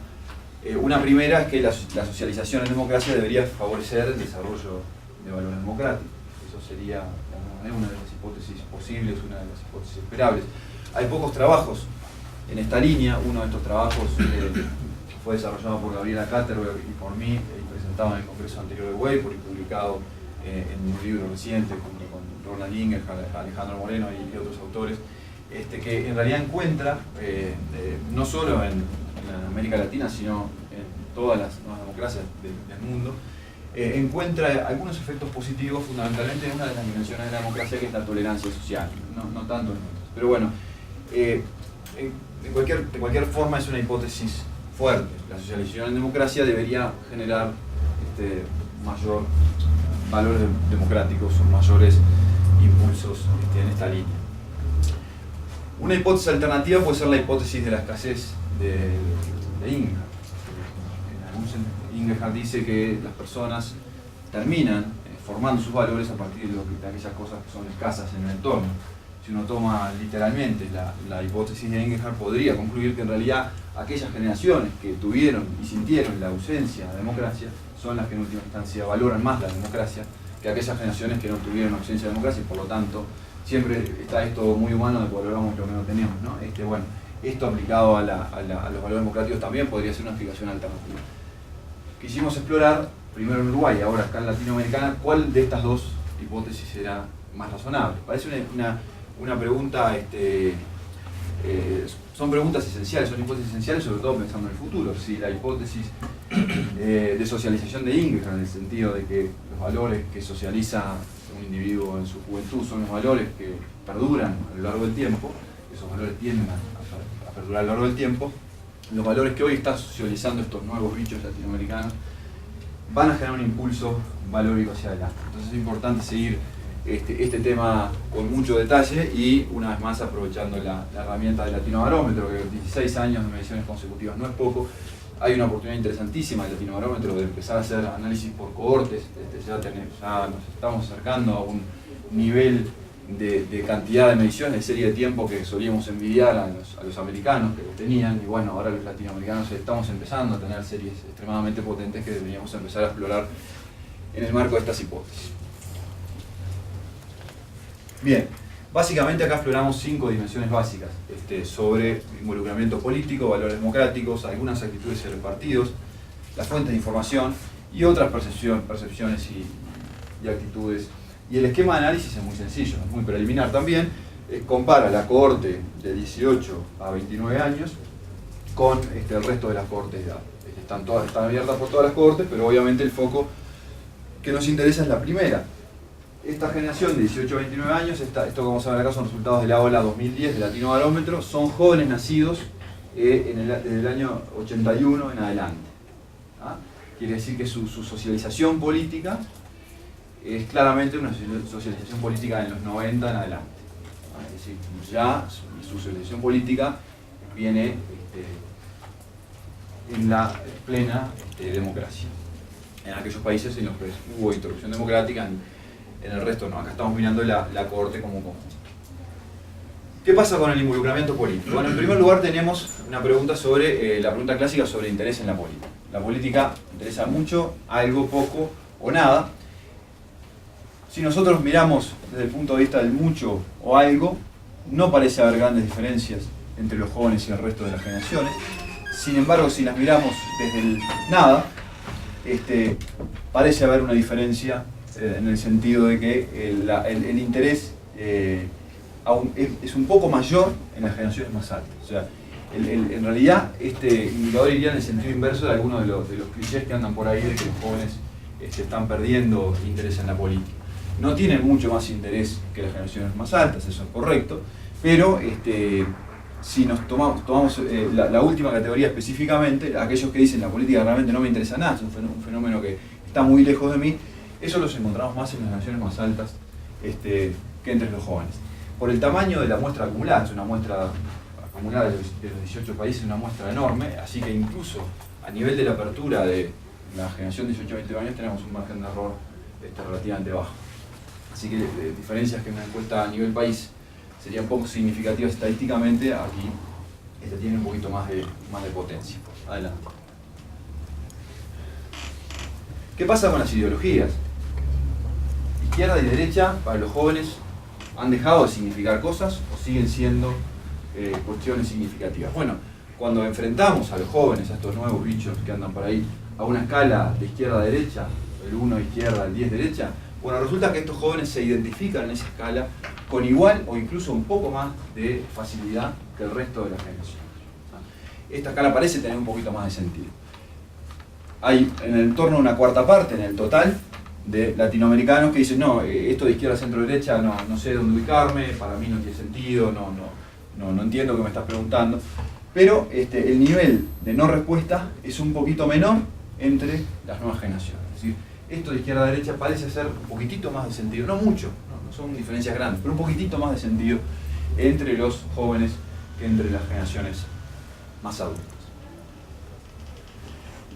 Una primera es que la socialización en democracia debería favorecer el desarrollo de valores democráticos. Eso sería una de las hipótesis posibles, una de las hipótesis esperables. Hay pocos trabajos en esta línea. Uno de estos trabajos fue desarrollado por Gabriela Katterberg y por mí, y presentado en el congreso anterior de Weipo y publicado en un libro reciente junto con Ronald Inge, Alejandro Moreno y otros autores, que en realidad encuentra, no solo en América Latina, sino en todas las nuevas democracias del mundo, encuentra algunos efectos positivos, fundamentalmente en una de las dimensiones de la democracia, que es la tolerancia social, no tanto en otras. Pero bueno, de cualquier forma es una hipótesis fuerte. La socialización en democracia debería generar mayor valores democráticos o mayores impulsos en esta línea. Una hipótesis alternativa puede ser la hipótesis de la escasez de Inghart. Inghart dice que las personas terminan formando sus valores a partir de aquellas cosas que son escasas en el entorno. Si uno toma literalmente la hipótesis de Inghart, podría concluir que en realidad aquellas generaciones que tuvieron y sintieron la ausencia de democracia son las que en última instancia valoran más la democracia que aquellas generaciones que no tuvieron ausencia de democracia, y por lo tanto siempre está esto muy humano de que valoramos lo que no tenemos, ¿no? Bueno, esto aplicado a los valores democráticos también podría ser una explicación alternativa. Quisimos explorar, primero en Uruguay y ahora acá en Latinoamericana, cuál de estas dos hipótesis será más razonable. Parece una pregunta, son preguntas esenciales, son hipótesis esenciales, sobre todo pensando en el futuro. Si la hipótesis de socialización de Inghart, en el sentido de que los valores que socializa un individuo en su juventud son los valores que perduran a lo largo del tiempo, esos valores tienden a perdurar a lo largo del tiempo, los valores que hoy están socializando estos nuevos bichos latinoamericanos van a generar un impulso valórico hacia adelante. Entonces es importante seguir este tema con mucho detalle y, una vez más, aprovechando la herramienta del Latinobarómetro, que 16 años de mediciones consecutivas no es poco. Hay una oportunidad interesantísima del Latinobarómetro de empezar a hacer análisis por cohortes. Ya nos estamos acercando a un nivel de cantidad de mediciones, de serie de tiempo que solíamos envidiar a los americanos que lo tenían, y bueno, ahora los latinoamericanos estamos empezando a tener series extremadamente potentes que deberíamos empezar a explorar en el marco de estas hipótesis. Bien, básicamente acá exploramos 5 dimensiones básicas sobre involucramiento político, valores democráticos, algunas actitudes y partidos, las fuentes de información y otras percepciones y actitudes. Y el esquema de análisis es muy sencillo, es muy preliminar también. Compara la cohorte de 18 a 29 años con el resto de las cohortes de edad. Están abiertas por todas las cohortes, pero obviamente el foco que nos interesa es la primera. Esta generación de 18 a 29 años, esto que vamos a ver acá son resultados de la ola 2010 de Latinobarómetro, son jóvenes nacidos desde el año 81 en adelante. ¿Ah? Quiere decir que su socialización política es claramente una socialización política de los 90 en adelante. ¿Ah? Es decir, ya su socialización política viene en la plena democracia. En aquellos países en los que hubo interrupción democrática, en el resto no. Acá estamos mirando la cohorte como conjunto. ¿Qué pasa con el involucramiento político? Bueno, en primer lugar tenemos una pregunta sobre, la pregunta clásica sobre interés en la política. La política interesa mucho, algo, poco o nada. Si nosotros miramos desde el punto de vista del mucho o algo, no parece haber grandes diferencias entre los jóvenes y el resto de las generaciones. Sin embargo, si las miramos desde el nada, parece haber una diferencia en el sentido de que el interés es un poco mayor en las generaciones más altas. O sea, en realidad este indicador iría en el sentido inverso de algunos de los clichés que andan por ahí de que los jóvenes están perdiendo interés en la política. No tienen mucho más interés que las generaciones más altas, eso es correcto, pero si nos tomamos la última categoría específicamente, aquellos que dicen la política realmente no me interesa nada, es un fenómeno que está muy lejos de mí, eso los encontramos más en las naciones más altas que entre los jóvenes. Por el tamaño de la muestra acumulada, es una muestra acumulada de los 18 países, una muestra enorme, así que incluso a nivel de la apertura de la generación de 18-20 años tenemos un margen de error relativamente bajo. Así que diferencias que en una encuesta a nivel país serían poco significativas estadísticamente, aquí tiene un poquito más de potencia. Adelante. ¿Qué pasa con las ideologías? Izquierda y derecha, para los jóvenes, ¿han dejado de significar cosas o siguen siendo cuestiones significativas? Bueno, cuando enfrentamos a los jóvenes, a estos nuevos bichos que andan por ahí, a una escala de izquierda a derecha, el 1 izquierda, el 10 derecha, bueno, resulta que estos jóvenes se identifican en esa escala con igual o incluso un poco más de facilidad que el resto de la generación. Esta escala parece tener un poquito más de sentido. Hay en el torno a una cuarta parte en el total de latinoamericanos que dicen no, esto de izquierda, centro, derecha, no sé dónde ubicarme, para mí no tiene sentido, no entiendo qué me estás preguntando. Pero el nivel de no respuesta es un poquito menor entre las nuevas generaciones. Es decir, esto de izquierda a derecha parece hacer un poquitito más de sentido, no mucho, no son diferencias grandes, pero un poquitito más de sentido entre los jóvenes que entre las generaciones más adultas.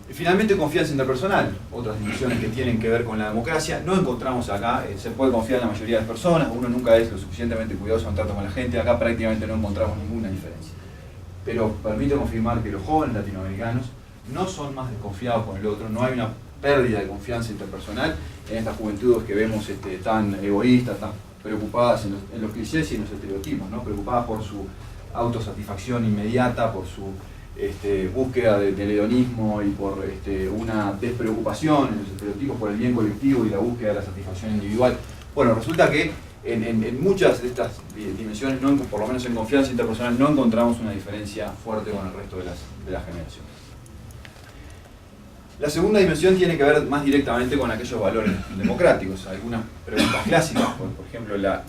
Y finalmente, confianza interpersonal, otras dimensiones que tienen que ver con la democracia. No encontramos acá, se puede confiar en la mayoría de las personas, uno nunca es lo suficientemente cuidadoso en trato con la gente, acá prácticamente no encontramos ninguna diferencia. Pero permito confirmar que los jóvenes latinoamericanos no son más desconfiados con el otro, no hay una pérdida de confianza interpersonal en estas juventudes que vemos tan egoístas, tan preocupadas en los clichés y en los estereotipos, ¿no? Preocupadas por su autosatisfacción inmediata, por su búsqueda del hedonismo y por una despreocupación en los estereotipos por el bien colectivo y la búsqueda de la satisfacción individual. Bueno, resulta que en muchas de estas dimensiones, por lo menos en confianza interpersonal, no encontramos una diferencia fuerte con el resto de las generaciones. La segunda dimensión tiene que ver más directamente con aquellos valores democráticos. Algunas preguntas clásicas, por ejemplo la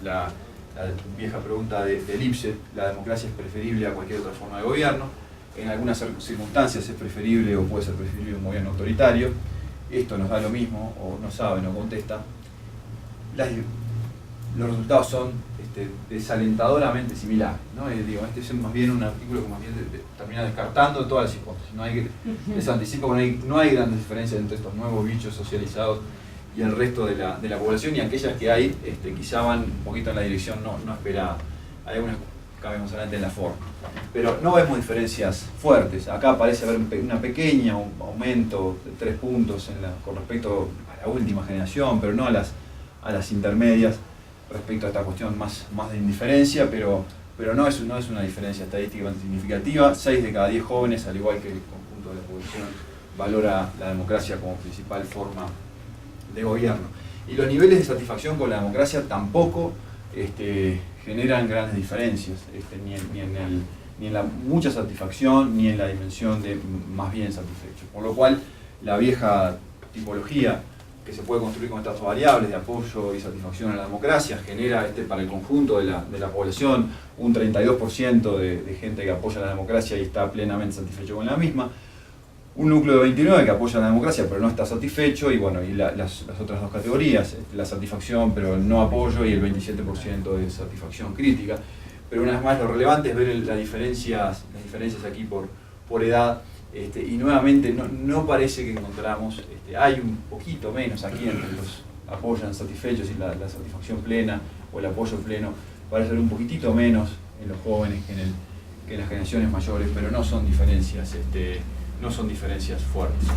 vieja pregunta de Lipset, ¿la democracia es preferible a cualquier otra forma de gobierno? En algunas circunstancias es preferible o puede ser preferible un gobierno autoritario. Esto nos da lo mismo, o no sabe, no contesta. Los resultados son desalentadoramente similares, ¿no? Este es más bien un artículo que más bien termina descartando todas las hipótesis. Les anticipo que no hay grandes diferencias entre estos nuevos bichos socializados y el resto de la población, y aquellas que hay quizá van un poquito en la dirección no esperada. Hay algunas cabe más adelante en la forma. Pero no vemos diferencias fuertes. Acá parece haber una pequeña aumento de 3 puntos con respecto a la última generación, pero no a las intermedias, respecto a esta cuestión más de indiferencia, pero no es una diferencia estadística significativa. 6 de cada 10 jóvenes, al igual que el conjunto de la población, valora la democracia como principal forma de gobierno. Y los niveles de satisfacción con la democracia tampoco generan grandes diferencias, ni ni en la mucha satisfacción, ni en la dimensión de más bien satisfecho. Por lo cual, la vieja tipología que se puede construir con estas variables de apoyo y satisfacción a la democracia genera para el conjunto de la población un 32% de gente que apoya la democracia y está plenamente satisfecho con la misma, un núcleo de 29 que apoya la democracia pero no está satisfecho, y bueno, y las otras dos categorías, la satisfacción pero no apoyo, y el 27% de satisfacción crítica. Pero una vez más, lo relevante es ver las diferencias aquí por edad, y nuevamente no parece que encontramos, hay un poquito menos aquí entre los apoyan satisfechos y la satisfacción plena o el apoyo pleno, parece ser un poquitito menos en los jóvenes que en las generaciones mayores, pero no son diferencias fuertes.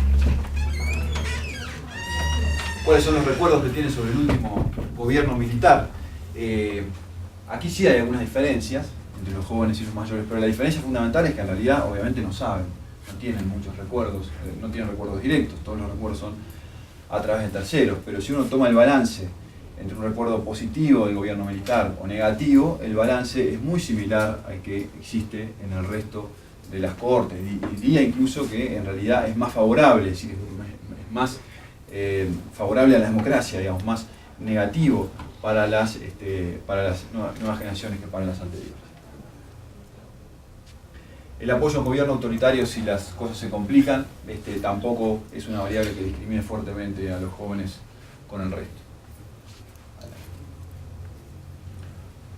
¿Cuáles son los recuerdos que tienen sobre el último gobierno militar? Aquí sí hay algunas diferencias entre los jóvenes y los mayores, pero la diferencia fundamental es que en realidad obviamente no saben, no tienen muchos recuerdos, no tienen recuerdos directos, todos los recuerdos son a través de terceros, pero si uno toma el balance entre un recuerdo positivo del gobierno militar o negativo, el balance es muy similar al que existe en el resto de las cohortes. Diría incluso que en realidad es más favorable, es decir, es más favorable a la democracia, digamos, más negativo para las nuevas generaciones que para las anteriores. El apoyo a un gobierno autoritario, si las cosas se complican, tampoco es una variable que discrimine fuertemente a los jóvenes con el resto.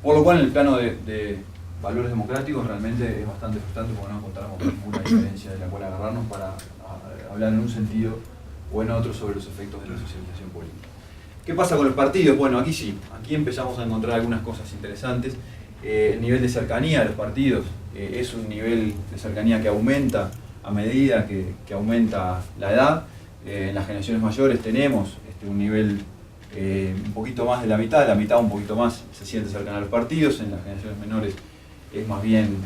Por lo cual, en el plano de valores democráticos, realmente es bastante frustrante porque no encontramos ninguna diferencia de la cual agarrarnos para hablar en un sentido o en otro sobre los efectos de la socialización política. ¿Qué pasa con los partidos? Bueno, aquí sí, aquí empezamos a encontrar algunas cosas interesantes. El nivel de cercanía de los partidos es un nivel de cercanía que aumenta a medida que aumenta la edad. En las generaciones mayores tenemos un nivel un poquito más de la mitad un poquito más se siente cercana a los partidos. En las generaciones menores es más bien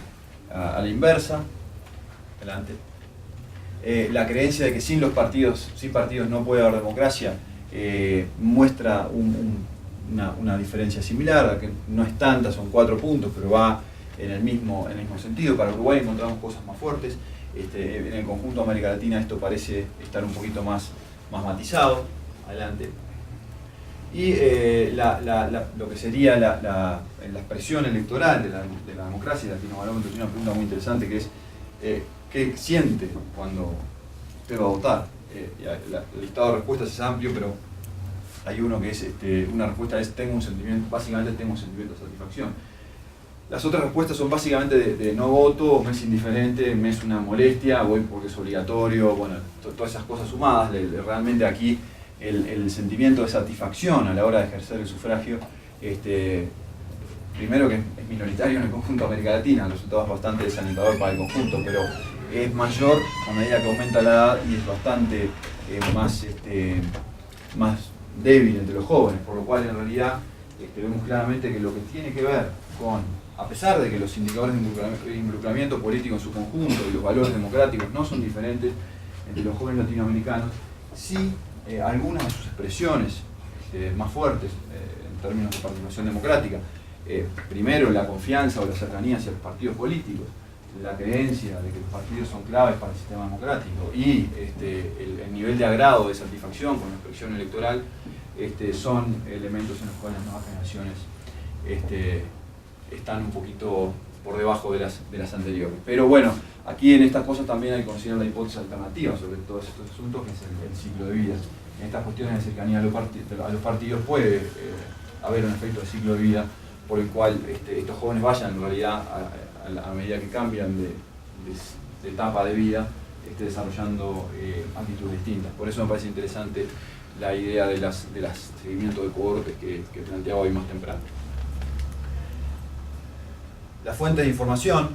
a la inversa. Adelante. La creencia de que sin partidos no puede haber democracia muestra una diferencia similar, que no es tanta, son 4 puntos, pero va en el mismo sentido. Para Uruguay encontramos cosas más fuertes. En el conjunto de América Latina esto parece estar un poquito más matizado. Adelante. Y lo que sería la expresión electoral de la democracia, el Latinobarómetro tiene una pregunta muy interesante que es ¿qué siente cuando usted va a votar? El listado de respuestas es amplio, pero hay uno que es, una respuesta es básicamente tengo un sentimiento de satisfacción. Las otras respuestas son básicamente de no voto, me es indiferente, me es una molestia, voy porque es obligatorio, bueno, todas esas cosas sumadas. Realmente aquí el sentimiento de satisfacción a la hora de ejercer el sufragio, primero que es minoritario en el conjunto de América Latina, el resultado es bastante desalentador para el conjunto, pero es mayor a medida que aumenta la edad y es bastante más débil entre los jóvenes, por lo cual en realidad vemos claramente que lo que tiene que ver con, a pesar de que los indicadores de involucramiento político en su conjunto y los valores democráticos no son diferentes entre los jóvenes latinoamericanos, sí algunas de sus expresiones más fuertes en términos de participación democrática, primero la confianza o la cercanía hacia los partidos políticos, la creencia de que los partidos son claves para el sistema democrático y el nivel de agrado, de satisfacción con la expresión electoral, son elementos en los cuales las nuevas generaciones están un poquito por debajo de las anteriores. Pero bueno, aquí en estas cosas también hay que considerar la hipótesis alternativa sobre todos estos asuntos, que es el ciclo de vida. En estas cuestiones de cercanía a los partidos puede haber un efecto de ciclo de vida por el cual estos jóvenes vayan en realidad a medida que cambian de etapa de vida, desarrollando actitudes distintas. Por eso me parece interesante la idea de las seguimiento de cohortes que planteaba hoy más temprano. Las fuentes de información,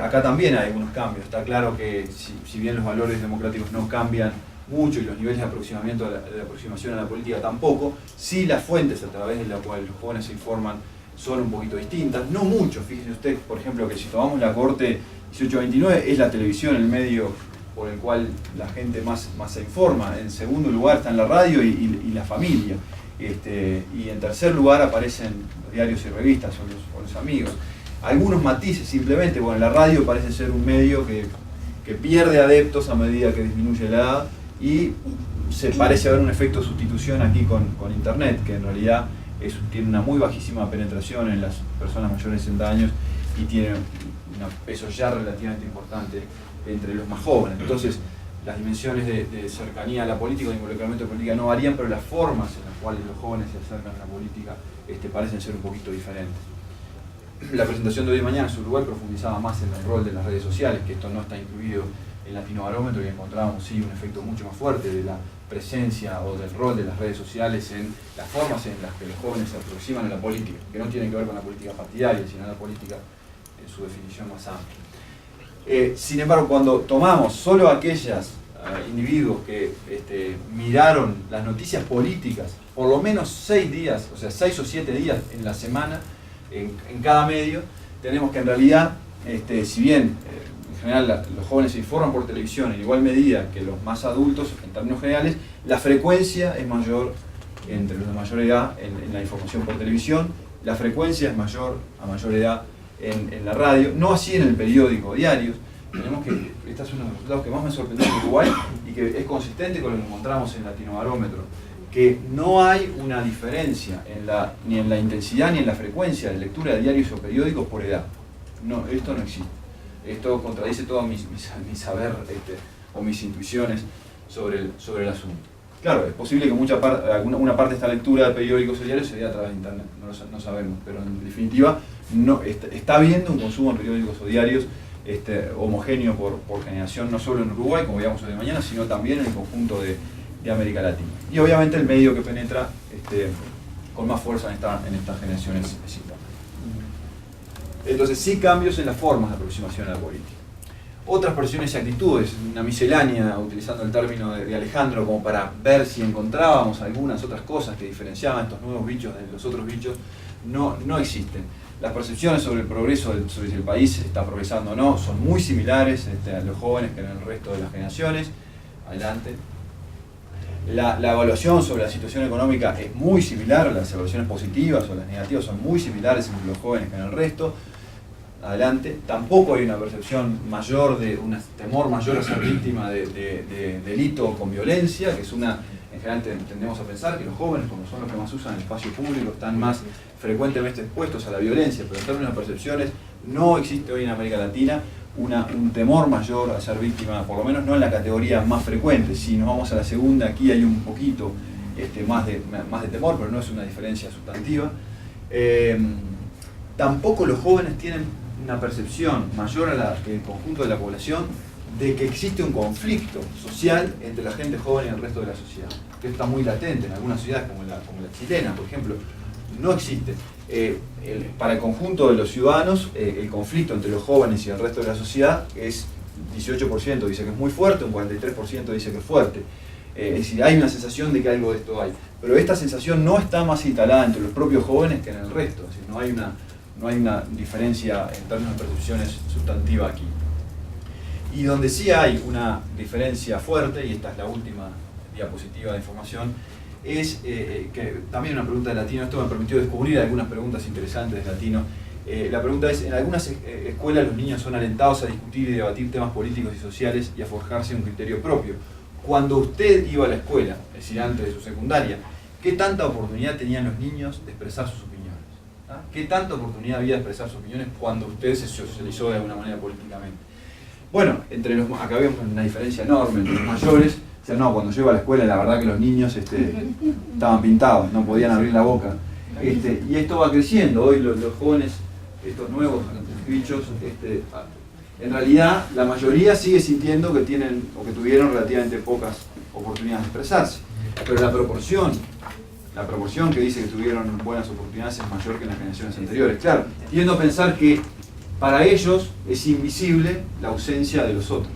acá también hay algunos cambios. Está claro que si bien los valores democráticos no cambian mucho y los niveles de aproximación a la política tampoco, sí las fuentes a través de las cuales los jóvenes se informan son un poquito distintas, no mucho. Fíjese usted, por ejemplo, que si tomamos la cohorte 18-29, es la televisión el medio por el cual la gente más se informa. En segundo lugar está en la radio y la familia. Y en tercer lugar aparecen los diarios y revistas o los amigos. algunos matices simplemente. Bueno, la radio parece ser un medio que pierde adeptos a medida que disminuye la edad, y se parece haber un efecto de sustitución aquí con Internet, que en realidad tiene una muy bajísima penetración en las personas mayores de 60 años y tiene un peso ya relativamente importante entre los más jóvenes. Entonces, las dimensiones de cercanía a la política, de involucramiento de política no varían, pero las formas en las cuales los jóvenes se acercan a la política parecen ser un poquito diferentes. La presentación de hoy y mañana en Uruguay profundizaba más en el rol de las redes sociales, que esto no está incluido en Latinobarómetro, y encontrábamos sí un efecto mucho más fuerte de la presencia o del rol de las redes sociales en las formas en las que los jóvenes se aproximan a la política, que no tienen que ver con la política partidaria, sino la política en su definición más amplia. Sin embargo, cuando tomamos solo aquellos individuos que miraron las noticias políticas por lo menos 6 días, o sea 6 o 7 días en la semana, en cada medio, tenemos que en realidad, si bien en general los jóvenes se informan por televisión en igual medida que los más adultos en términos generales, la frecuencia es mayor entre los de mayor edad en la información por televisión, la frecuencia es mayor a mayor edad en la radio, no así en el periódico diario. Tenemos que, este es uno de los resultados que más me sorprendió en Uruguay y que es consistente con lo que encontramos en Latinobarómetro, que no hay una diferencia ni en la intensidad ni en la frecuencia de lectura de diarios o periódicos por edad. No, esto no existe. Esto contradice todo mi saber o mis intuiciones sobre el asunto. Claro, es posible que una parte de esta lectura de periódicos o diarios se dé a través de Internet, no sabemos, pero en definitiva no, está habiendo un consumo de periódicos o diarios homogéneo por generación, no solo en Uruguay, como veíamos hoy de mañana, sino también en el conjunto de América Latina. Y obviamente el medio que penetra con más fuerza en estas generaciones es Internet. Entonces sí, cambios en las formas de aproximación a la política. Otras presiones y actitudes, una miscelánea, utilizando el término de Alejandro, como para ver si encontrábamos algunas otras cosas que diferenciaban a estos nuevos bichos de los otros bichos, no existen. Las percepciones sobre el progreso, sobre si el país está progresando o no, son muy similares a los jóvenes que en el resto de las generaciones. Adelante. La evaluación sobre la situación económica es muy similar, las evaluaciones positivas o las negativas son muy similares entre los jóvenes que en el resto. Adelante. Tampoco hay una percepción mayor, un temor mayor a ser víctima de delito con violencia, que es en general tendemos a pensar que los jóvenes, como son los que más usan el espacio público, están más frecuentemente expuestos a la violencia, pero en términos de percepciones no existe hoy en América Latina un temor mayor a ser víctima, por lo menos no en la categoría más frecuente. Si nos vamos a la segunda, aquí hay un poquito más de temor, pero no es una diferencia sustantiva. Tampoco los jóvenes tienen una percepción mayor que el conjunto de la población de que existe un conflicto social entre la gente joven y el resto de la sociedad, que está muy latente en algunas ciudades como la chilena, por ejemplo. No existe. Para el conjunto de los ciudadanos, el conflicto entre los jóvenes y el resto de la sociedad es 18% dice que es muy fuerte, un 43% dice que es fuerte. Es decir, hay una sensación de que algo de esto hay. Pero esta sensación no está más instalada entre los propios jóvenes que en el resto. Es decir, no hay una diferencia en términos de percepciones sustantiva aquí. Y donde sí hay una diferencia fuerte, y esta es la última diapositiva de información, es que también una pregunta de Latino, esto me permitió descubrir algunas preguntas interesantes de Latino. La pregunta es, en algunas escuelas los niños son alentados a discutir y debatir temas políticos y sociales y a forjarse un criterio propio. Cuando usted iba a la escuela, es decir, antes de su secundaria, ¿qué tanta oportunidad tenían los niños de expresar sus opiniones? ¿Ah? ¿Qué tanta oportunidad había de expresar sus opiniones cuando usted se socializó de alguna manera políticamente? Bueno, acá vemos una diferencia enorme entre los mayores. O sea, no, cuando yo iba a la escuela, la verdad que los niños estaban pintados, no podían abrir la boca. Y esto va creciendo. Hoy los jóvenes, estos nuevos bichos, en realidad la mayoría sigue sintiendo que tienen o que tuvieron relativamente pocas oportunidades de expresarse. Pero la proporción que dice que tuvieron buenas oportunidades es mayor que en las generaciones anteriores. Claro, tiendo a pensar que para ellos es invisible la ausencia de los otros.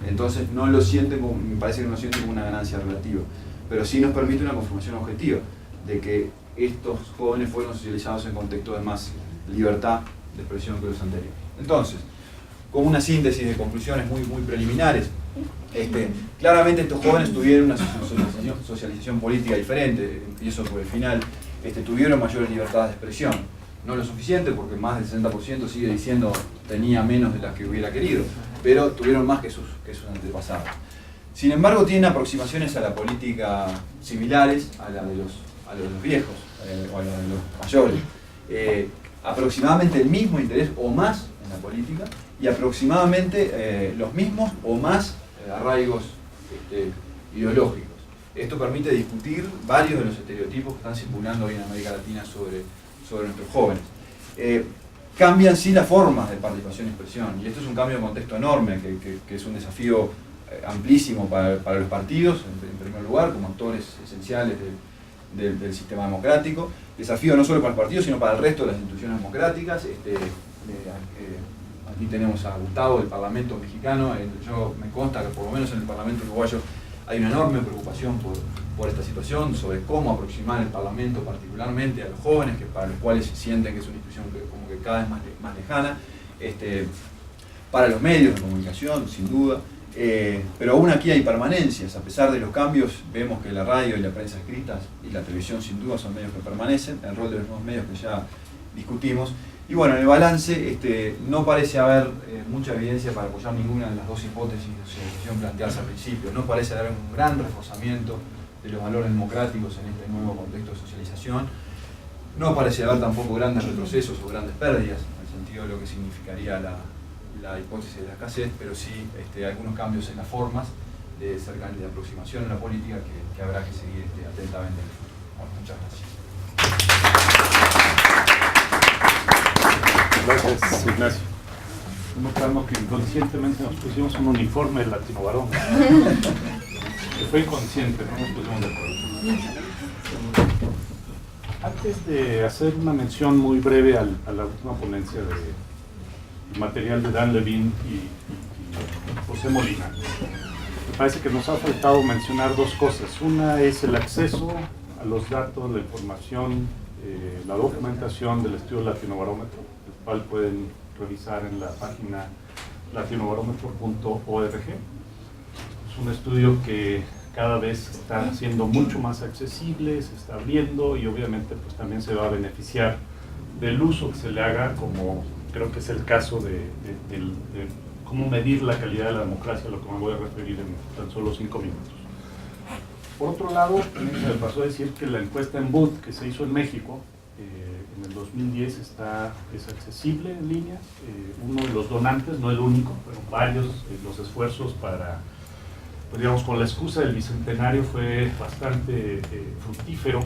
Entonces no lo sienten me parece que no lo sienten como una ganancia relativa, pero sí nos permite una confirmación objetiva de que estos jóvenes fueron socializados en contextos de más libertad de expresión que los anteriores. Entonces, como una síntesis de conclusiones muy preliminares, claramente estos jóvenes tuvieron una socialización política diferente, empiezo por el final, tuvieron mayores libertades de expresión. No lo suficiente, porque más del 60% sigue diciendo tenía menos de las que hubiera querido, pero tuvieron más que sus antepasados. Sin embargo, tienen aproximaciones a la política similares a la de los viejos, o a la de los mayores. Aproximadamente el mismo interés o más en la política, y aproximadamente los mismos o más arraigos ideológicos. Esto permite discutir varios de los estereotipos que están circulando hoy en América Latina sobre nuestros jóvenes. Cambian sí las formas de participación y expresión, y esto es un cambio de contexto enorme, que es un desafío amplísimo para los partidos, en primer lugar, como actores esenciales del sistema democrático. Desafío no solo para los partidos, sino para el resto de las instituciones democráticas. Aquí tenemos a Gustavo del Parlamento mexicano. Yo me consta que por lo menos en el Parlamento uruguayo hay una enorme preocupación por esta situación, sobre cómo aproximar el Parlamento particularmente a los jóvenes, para los cuales sienten que es una institución como que cada vez más lejana. Para los medios de comunicación, sin duda. Pero aún aquí hay permanencias. A pesar de los cambios, vemos que la radio y la prensa escrita y la televisión sin duda son medios que permanecen, el rol de los nuevos medios que ya discutimos. Y bueno, en el balance no parece haber mucha evidencia para apoyar ninguna de las dos hipótesis de socialización planteadas al principio. No parece haber un gran reforzamiento de los valores democráticos en este nuevo contexto de socialización. No parece haber tampoco grandes retrocesos o grandes pérdidas, en el sentido de lo que significaría la hipótesis de la escasez, pero sí algunos cambios en las formas de aproximación a la política que habrá que seguir atentamente en el futuro. Bueno, muchas gracias. Gracias, Ignacio. Notamos que inconscientemente nos pusimos un uniforme de latinobarómetro. Que fue inconsciente, no nos pusimos de acuerdo. Antes de hacer una mención muy breve a la última ponencia de material de Dan Levine y José Molina, me parece que nos ha faltado mencionar dos cosas. Una es el acceso a los datos, la información, la documentación del estudio Latinobarómetro, el cual pueden revisar en la página latinobarómetro.org. Es un estudio que cada vez está siendo mucho más accesible, se está abriendo, y obviamente pues también se va a beneficiar del uso que se le haga, como creo que es el caso de cómo medir la calidad de la democracia, a lo que me voy a referir en tan solo 5 minutos. Por otro lado, me pasó a decir que la encuesta en Bud que se hizo en México en el 2010 es accesible en línea. Uno de los donantes, no el único, pero varios los esfuerzos para, pues digamos, con la excusa del bicentenario fue bastante fructífero.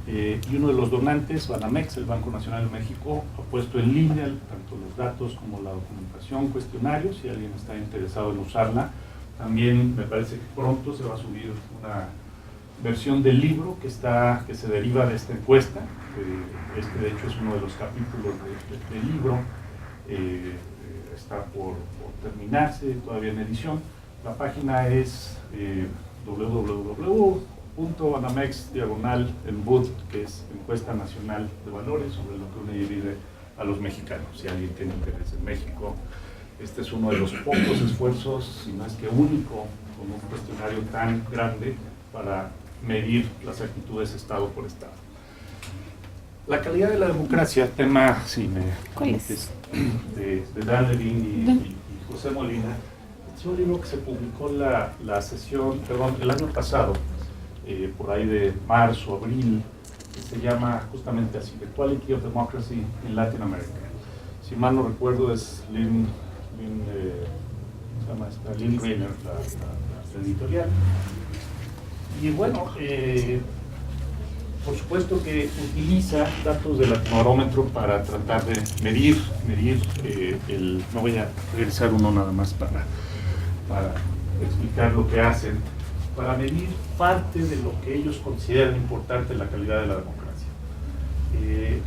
Y uno de los donantes, Banamex, el Banco Nacional de México, ha puesto en línea tanto los datos como la documentación, cuestionarios, si alguien está interesado en usarla. También me parece que pronto se va a subir una versión del libro que se deriva de esta encuesta. De hecho es uno de los capítulos del libro. Está por terminarse, todavía en edición. La página es www.banamex/en-bud, que es Encuesta Nacional de Valores sobre lo que une y divide a los mexicanos. Si alguien tiene interés en México, este es uno de los pocos esfuerzos, si no es que único, con un cuestionario tan grande para medir las actitudes Estado por Estado. La calidad de la democracia, tema de Dan Levine y José Molina, es un libro que se publicó el año pasado, por ahí de marzo, abril, que se llama justamente así, The Quality of Democracy in Latin America. Si mal no recuerdo es Lynn Greener, la editorial. Y bueno, por supuesto que utiliza datos del Latinobarómetro para tratar de medir no voy a regresar uno nada más para explicar lo que hacen, para medir parte de lo que ellos consideran importante en la calidad de la democracia.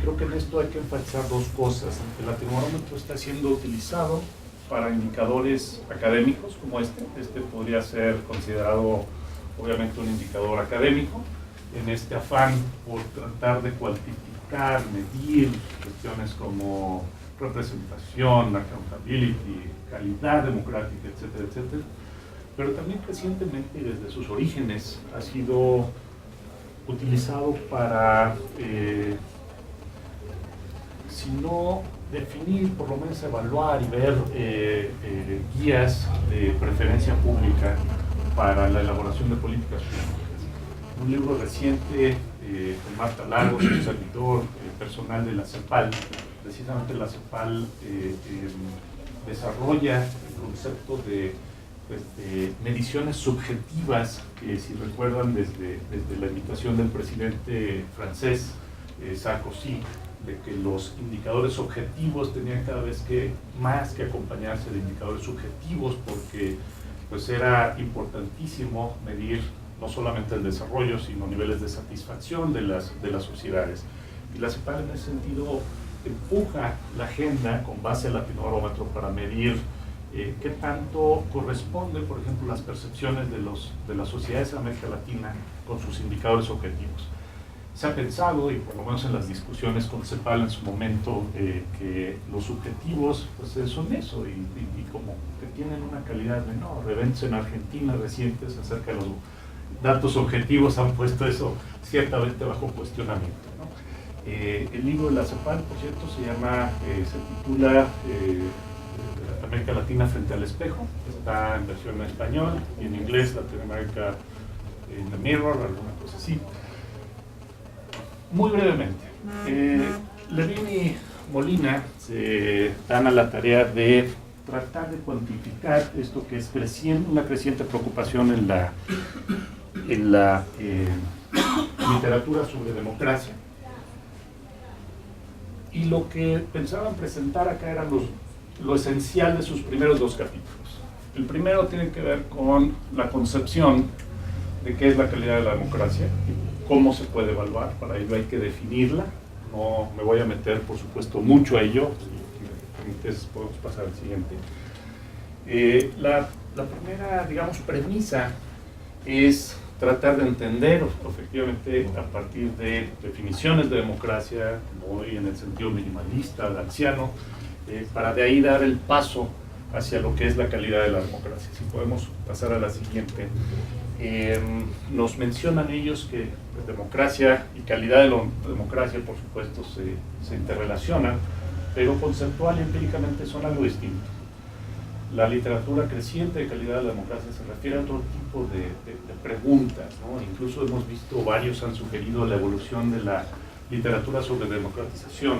Creo que en esto hay que enfatizar dos cosas. El Latinobarómetro está siendo utilizado para indicadores académicos como este podría ser considerado obviamente un indicador académico, en este afán por tratar de cuantificar, medir cuestiones como representación, accountability, calidad democrática, etcétera, etcétera. Pero también recientemente y desde sus orígenes ha sido sino definir, por lo menos evaluar y ver guías de preferencia pública para la elaboración de políticas públicas. Un libro reciente con Marta Lagos, un servidor personal de la CEPAL, precisamente la CEPAL desarrolla el concepto de mediciones subjetivas, que si recuerdan desde la invitación del presidente francés Sarkozy, de que los indicadores objetivos tenían cada vez más que acompañarse de indicadores subjetivos, porque pues era importantísimo medir no solamente el desarrollo, sino niveles de satisfacción de las sociedades. Y la CEPAL en ese sentido empuja la agenda con base al Latinobarómetro para medir qué tanto corresponde, por ejemplo, las percepciones de las sociedades de América Latina con sus indicadores objetivos. Se ha pensado, y por lo menos en las discusiones con CEPAL en su momento, que los objetivos pues, son eso, y como que tienen una calidad menor. Eventos en Argentina recientes acerca de los datos objetivos han puesto eso ciertamente bajo cuestionamiento, ¿no? El libro de la CEPAL, por cierto, se titula América Latina frente al espejo. Está en versión en español y en inglés, Latinoamérica in the Mirror, alguna cosa así. Muy brevemente, Levin y Molina se dan a la tarea de tratar de cuantificar esto que es una creciente preocupación en la literatura sobre democracia. Y lo que pensaban presentar acá era lo esencial de sus primeros dos capítulos. El primero tiene que ver con la concepción de qué es la calidad de la democracia, cómo se puede evaluar. Para ello hay que definirla. No me voy a meter, por supuesto, mucho a ello. Entonces podemos pasar al siguiente. La primera, digamos, premisa es tratar de entender, efectivamente, a partir de definiciones de democracia, muy en el sentido minimalista, gramsciano, para de ahí dar el paso hacia lo que es la calidad de la democracia. Si podemos pasar a la siguiente. Nos mencionan ellos que pues, democracia y calidad de la democracia, por supuesto, se interrelacionan, pero conceptual y empíricamente son algo distinto. La literatura creciente de calidad de la democracia se refiere a otro tipo de preguntas, ¿no? Incluso hemos visto, varios han sugerido la evolución de la literatura sobre democratización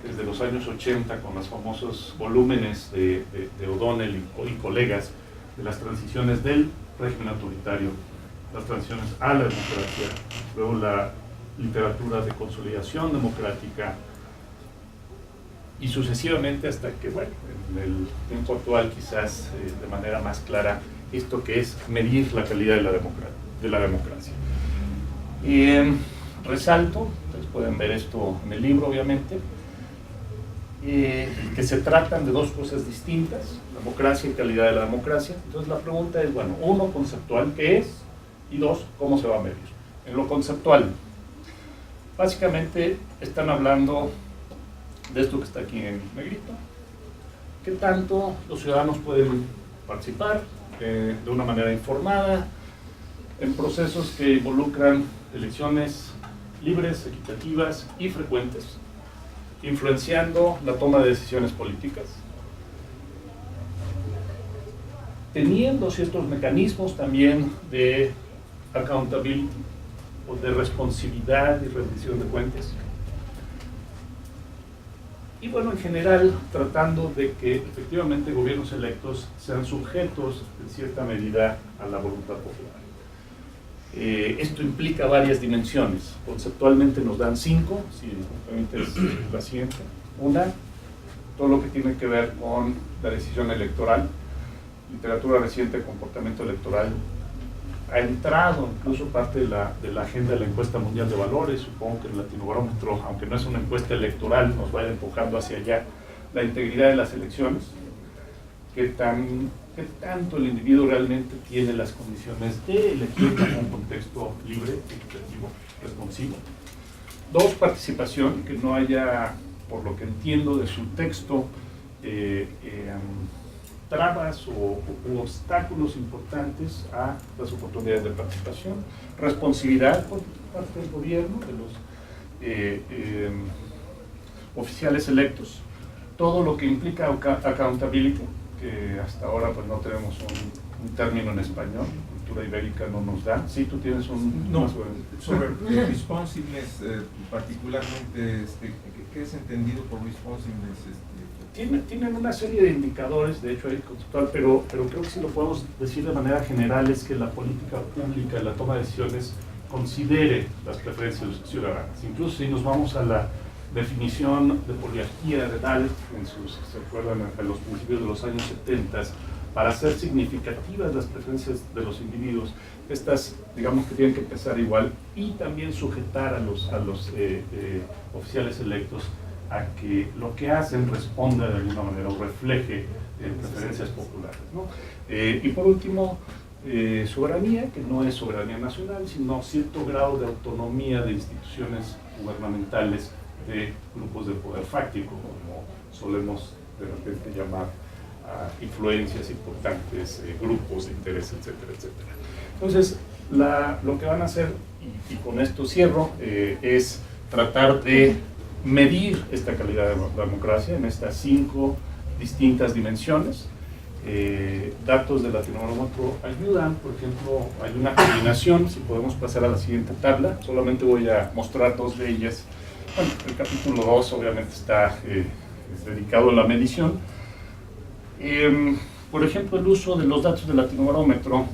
desde los años 80 con los famosos volúmenes de O'Donnell y colegas de las transiciones del régimen autoritario, las transiciones a la democracia, luego la literatura de consolidación democrática y sucesivamente hasta que, bueno, en el tiempo actual quizás de manera más clara esto que es medir la calidad de la democracia. Resalto, ustedes pueden ver esto en el libro obviamente, que se tratan de dos cosas distintas, democracia y calidad de la democracia. Entonces la pregunta es, bueno, uno, conceptual, ¿qué es? Y dos, ¿cómo se va a medir? En lo conceptual, básicamente están hablando de esto que está aquí en negrito. ¿Qué tanto los ciudadanos pueden participar de una manera informada en procesos que involucran elecciones libres, equitativas y frecuentes, influenciando la toma de decisiones políticas, teniendo ciertos mecanismos también de accountability o de responsividad y rendición de cuentas? Y bueno, en general, tratando de que efectivamente gobiernos electos sean sujetos en cierta medida a la voluntad popular. Esto implica varias dimensiones. Conceptualmente nos dan 5, si me permites la siguiente. Una, todo lo que tiene que ver con la decisión electoral, literatura reciente de comportamiento electoral. Ha entrado incluso parte de la agenda de la encuesta mundial de valores. Supongo que el Latinobarómetro, aunque no es una encuesta electoral, nos va a ir empujando hacia allá. La integridad de las elecciones, qué tanto el individuo realmente tiene las condiciones de elegir en un contexto libre, equitativo, responsivo. 2, participación, que no haya, por lo que entiendo de su texto, trabas u obstáculos importantes a las oportunidades de participación. Responsividad por parte del gobierno, de los oficiales electos, todo lo que implica accountability, que hasta ahora pues no tenemos un término en español, cultura ibérica no nos da. Sí, tú tienes un... No, sobre responsiveness, particularmente, ¿qué es entendido por responsiveness? Tienen una serie de indicadores, de hecho hay conceptual, pero creo que si lo podemos decir de manera general es que la política pública, la toma de decisiones, considere las preferencias ciudadanas. Incluso si nos vamos a la definición de poliarquía de Dahl, ¿se acuerdan? A los principios de los años 70, para ser significativas las preferencias de los individuos, estas, digamos que tienen que empezar igual, y también sujetar a los oficiales electos a que lo que hacen responda de alguna manera o refleje preferencias populares, ¿no? Y por último, soberanía, que no es soberanía nacional, sino cierto grado de autonomía de instituciones gubernamentales, de grupos de poder fáctico, como solemos de repente llamar a influencias importantes, grupos de interés, etcétera, etcétera. Entonces, lo que van a hacer, y con esto cierro, es tratar de medir esta calidad de la democracia en estas 5 distintas dimensiones. Datos de Latinobarómetro ayudan, por ejemplo, hay una combinación, si podemos pasar a la siguiente tabla, solamente voy a mostrar 2 de ellas. Bueno, el capítulo 2 obviamente está dedicado a la medición. Por ejemplo, el uso de los datos de Latinobarómetro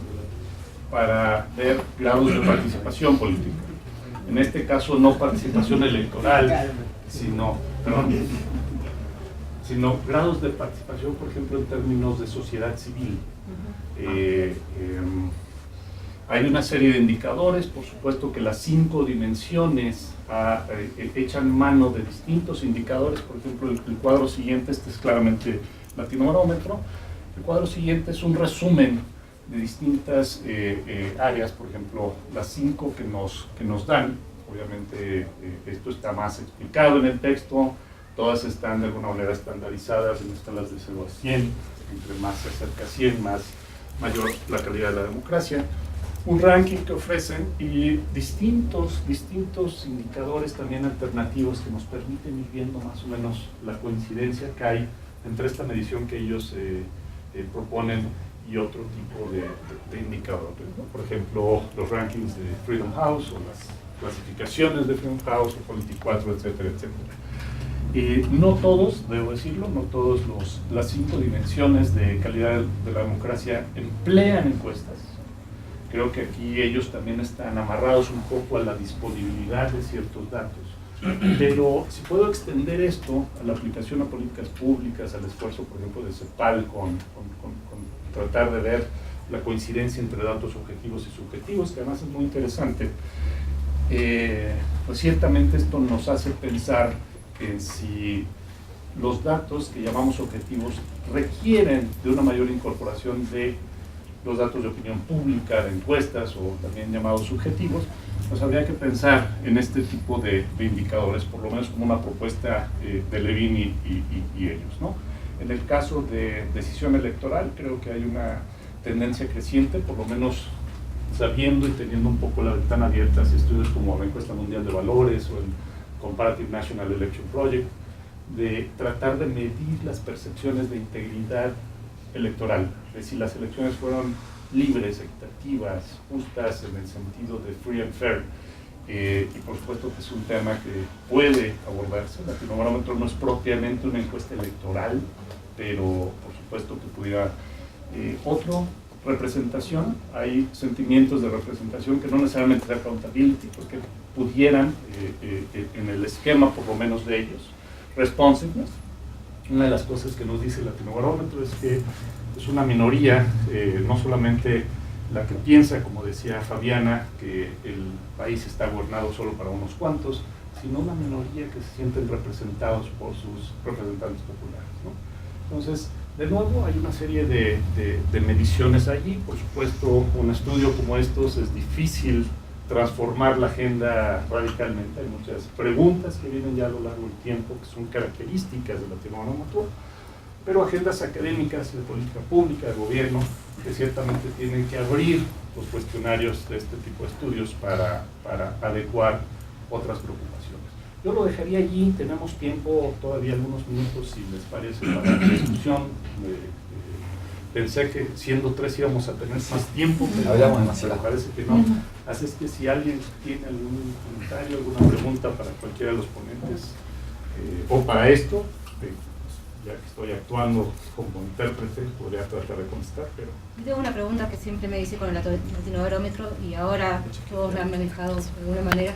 para ver grados de participación política. En este caso, no participación electoral, sino grados de participación, por ejemplo, en términos de sociedad civil. Hay una serie de indicadores, por supuesto que las 5 dimensiones echan mano de distintos indicadores. Por ejemplo, el cuadro siguiente, este es claramente Latinobarómetro. El cuadro siguiente es un resumen de distintas áreas, por ejemplo, las 5 que nos dan. Obviamente esto está más explicado en el texto, todas están de alguna manera estandarizadas en escalas de 0 a 100, entre más se acerca a 100, mayor la calidad de la democracia. Un ranking que ofrecen y distintos indicadores también alternativos que nos permiten ir viendo más o menos la coincidencia que hay entre esta medición que ellos proponen y otro tipo de indicadores, ¿no? Por ejemplo, los rankings de Freedom House o las clasificaciones de Freedom House o Polity4, etcétera, etcétera. No todos, debo decirlo, no todos las 5 dimensiones de calidad de la democracia emplean encuestas. Creo que aquí ellos también están amarrados un poco a la disponibilidad de ciertos datos. Pero si puedo extender esto a la aplicación a políticas públicas, al esfuerzo, por ejemplo, de CEPAL con tratar de ver la coincidencia entre datos objetivos y subjetivos, que además es muy interesante, pues ciertamente esto nos hace pensar en si los datos que llamamos objetivos requieren de una mayor incorporación de los datos de opinión pública, de encuestas o también llamados subjetivos, pues habría que pensar en este tipo de indicadores, por lo menos como una propuesta de Levin y ellos, ¿no? En el caso de decisión electoral, creo que hay una tendencia creciente, por lo menos sabiendo y teniendo un poco la ventana abierta hacia estudios como la Encuesta Mundial de Valores o el Comparative National Election Project, de tratar de medir las percepciones de integridad electoral, es decir, las elecciones fueron libres, equitativas, justas en el sentido de free and fair, y por supuesto que es un tema que puede abordarse. El Latinobarómetro no es propiamente una encuesta electoral, pero por supuesto que pudiera. Representación, hay sentimientos de representación que no necesariamente de accountability, porque pudieran, en el esquema por lo menos de ellos. Responsiveness, una de las cosas que nos dice el Latinobarómetro es que es una minoría, no solamente la que piensa, como decía Fabiana, que el país está gobernado solo para unos cuantos, sino una minoría que se sienten representados por sus representantes populares, ¿no? Entonces, de nuevo, hay una serie de mediciones allí. Por supuesto, un estudio como estos es difícil transformar la agenda radicalmente. Hay muchas preguntas que vienen ya a lo largo del tiempo, que son características del Latinobarómetro, pero agendas académicas de política pública, de gobierno, que ciertamente tienen que abrir los cuestionarios de este tipo de estudios para adecuar otras preocupaciones. Yo lo dejaría allí, tenemos tiempo, todavía algunos minutos, si les parece, para la discusión. Pensé que siendo 3 íbamos a tener más tiempo, pero parece que no. Así es que si alguien tiene algún comentario, alguna pregunta para cualquiera de los ponentes, o para esto, ya que estoy actuando como intérprete, podría tratar de contestar, pero... Tengo una pregunta que siempre me hice con el latinobarómetro y ahora todos la han manejado de alguna manera,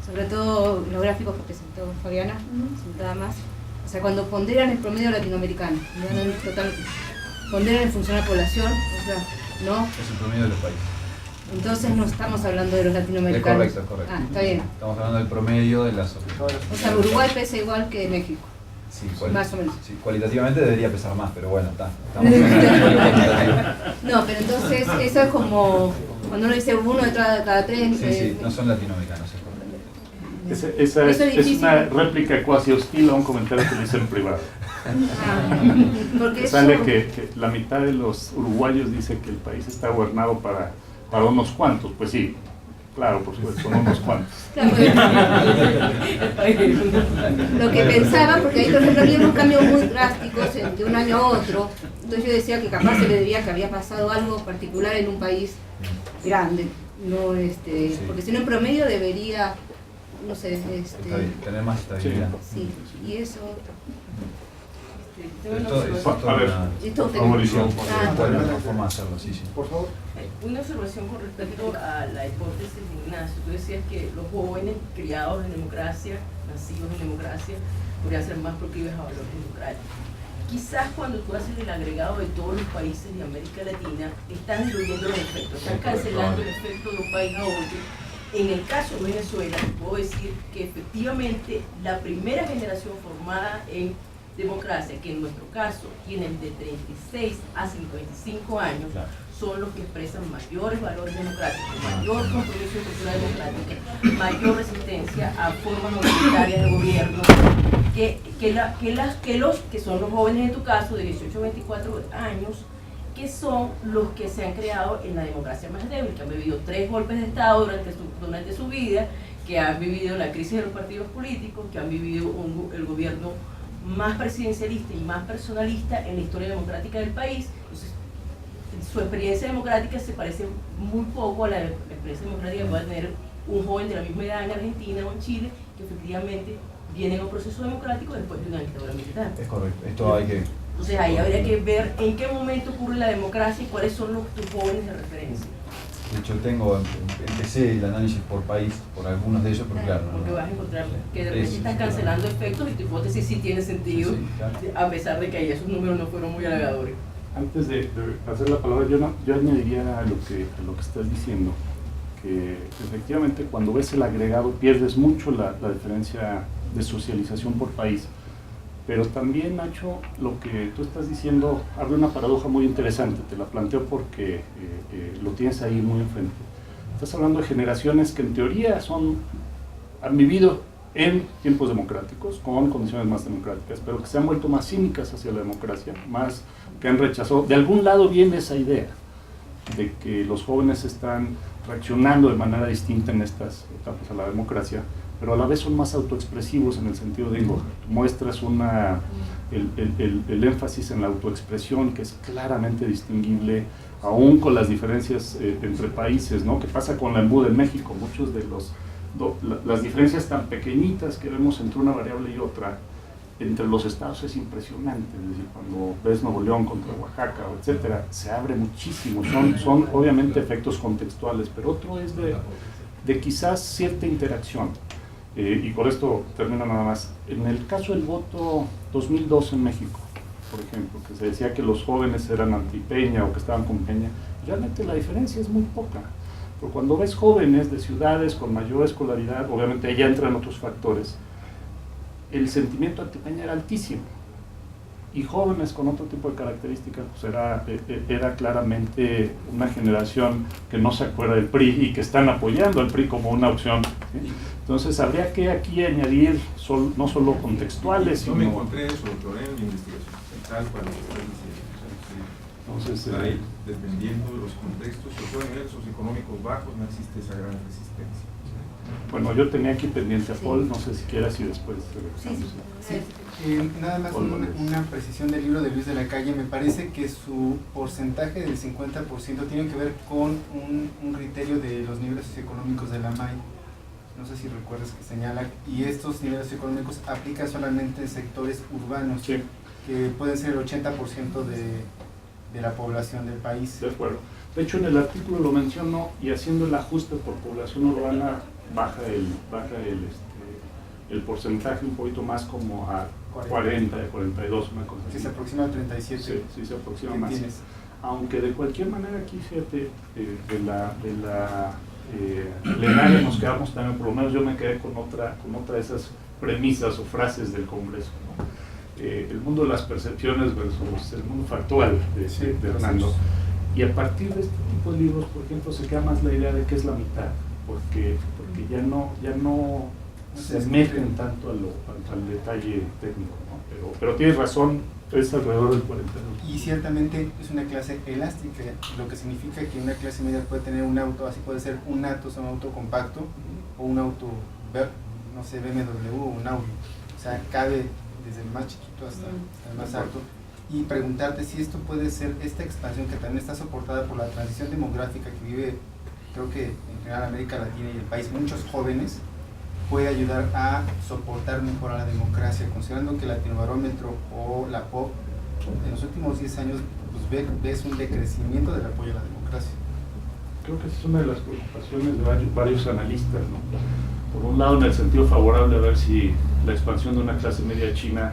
sobre todo los gráficos que presentó Fabiana, nada más. O sea, cuando ponderan el promedio latinoamericano, ponderan en función a la población, o sea, no... Es el promedio de los países. Entonces no estamos hablando de los latinoamericanos. Es correcto. Ah, está bien. Estamos hablando del promedio de las sociedades. O sea, Uruguay pesa igual que México. Sí, más o menos. Sí, cualitativamente debería pesar más, pero bueno, está. No, pero entonces eso es como cuando uno dice uno de cada 3. Sí, no son latinoamericanos. Esa es una réplica cuasi hostil a un comentario que le hice en privado. Porque sale que la mitad de los uruguayos dice que el país está gobernado para unos cuantos. Pues sí, claro, por supuesto, son unos cuantos. Claro, lo que pensaba, porque ahí por ejemplo había unos cambios muy drásticos de un año a otro, entonces yo decía que capaz se le debía que había pasado algo particular en un país grande, no porque si no en promedio debería, no sé, tener más estabilidad. Sí, y eso... Por favor. Una observación con respecto a la hipótesis de Ignacio. Tú decías que los jóvenes criados en democracia, nacidos en democracia, podrían ser más proclives a valores democráticos. Quizás cuando tú haces el agregado de todos los países de América Latina, están diluyendo los efectos, están cancelando el efecto de un país a otro. En el caso de Venezuela, puedo decir que efectivamente la primera generación formada en democracia, que en nuestro caso tienen de 36 a 55 años, claro, son los que expresan mayores valores democráticos, mayor compromiso de cultura democrática, mayor resistencia a formas autoritarias de gobierno, que son los jóvenes en tu caso de 18 a 24 años, que son los que se han creado en la democracia más débil, que han vivido 3 golpes de Estado durante su vida, que han vivido la crisis de los partidos políticos, que han vivido el gobierno más presidencialista y más personalista en la historia democrática del país. Entonces, su experiencia democrática se parece muy poco a la experiencia democrática que puede tener un joven de la misma edad en Argentina o en Chile, que efectivamente viene en un proceso democrático después de una dictadura militar. Es correcto, esto hay que... Entonces ahí habría que ver en qué momento ocurre la democracia y cuáles son tus jóvenes de referencia. De hecho, empecé el análisis por país, por algunos de ellos, pero claro. Porque vas a encontrar que de repente estás cancelando efectos y tu hipótesis sí tiene sentido, sí, claro, a pesar de que ahí esos números no fueron muy halagadores. Antes de hacer la palabra, yo añadiría a lo que estás diciendo, que efectivamente cuando ves el agregado pierdes mucho la diferencia de socialización por país. Pero también, Nacho, lo que tú estás diciendo abre una paradoja muy interesante, te la planteo porque lo tienes ahí muy enfrente. Estás hablando de generaciones que en teoría han vivido en tiempos democráticos, con condiciones más democráticas, pero que se han vuelto más cínicas hacia la democracia, más que han rechazado. De algún lado viene esa idea de que los jóvenes están reaccionando de manera distinta en estas etapas a la democracia, pero a la vez son más autoexpresivos en el sentido de, muestras el énfasis en la autoexpresión, que es claramente distinguible, aún con las diferencias entre países, ¿no? ¿Qué pasa con la embuda en México? Muchos de las diferencias tan pequeñitas que vemos entre una variable y otra, entre los estados es impresionante. Es decir, cuando ves Nuevo León contra Oaxaca, etcétera, se abre muchísimo. Son obviamente efectos contextuales, pero otro es de quizás cierta interacción. Y por esto termino nada más. En el caso del voto 2002 en México, por ejemplo, que se decía que los jóvenes eran anti-Peña o que estaban con Peña, realmente la diferencia es muy poca. Pero cuando ves jóvenes de ciudades con mayor escolaridad, obviamente ahí ya entran otros factores, el sentimiento anti-Peña era altísimo. Y jóvenes con otro tipo de características, pues era claramente una generación que no se acuerda del PRI y que están apoyando al PRI como una opción, ¿sí? Entonces habría que aquí añadir no solo contextuales, Yo sino... me encontré eso, doctor, en mi investigación, tal cual estoy diciendo. Entonces, ahí, dependiendo de los contextos, sobre todo en niveles socioeconómicos bajos, no existe esa gran resistencia. Bueno, yo tenía aquí pendiente a Paul, no sé si quieras y después... Nada más una precisión del libro de Luis de la Calle. Me parece que su porcentaje del 50% tiene que ver con un criterio de los niveles socioeconómicos de la MAI. No sé si recuerdas que señala, y estos niveles socioeconómicos aplican solamente en sectores urbanos, sí, que pueden ser el 80% de la población del país. De acuerdo. De hecho, en el artículo lo menciono, y haciendo el ajuste por población urbana, baja el porcentaje un poquito más como a 40, 42, una cosa así. Sí, se aproxima al 37. Sí, se aproxima más. Aunque de cualquier manera aquí, fíjate, de la plenaria nos quedamos también, por lo menos yo me quedé con otra de esas premisas o frases del Congreso, ¿no? El mundo de las percepciones versus el mundo factual de Hernando. Y a partir de este tipo de libros, por ejemplo, se queda más la idea de que es la mitad, porque ya no se meten tanto al detalle técnico, ¿no? Pero tienes razón, es alrededor del 42. Y ciertamente es una clase elástica, lo que significa que una clase media puede tener un auto, así puede ser un Atos, un auto compacto, o un auto, no sé, BMW o un Audi. O sea, cabe desde el más chiquito hasta el más alto. Y preguntarte si esto puede ser, esta expansión que también está soportada por la transición demográfica que vive, creo que en general América Latina y el país, muchos jóvenes, puede ayudar a soportar mejor a la democracia, considerando que el Latinobarómetro o la POP en los últimos 10 años pues ves un decrecimiento del apoyo a la democracia. Creo que esa es una de las preocupaciones de varios analistas, ¿no? Por un lado, en el sentido favorable, a ver si la expansión de una clase media china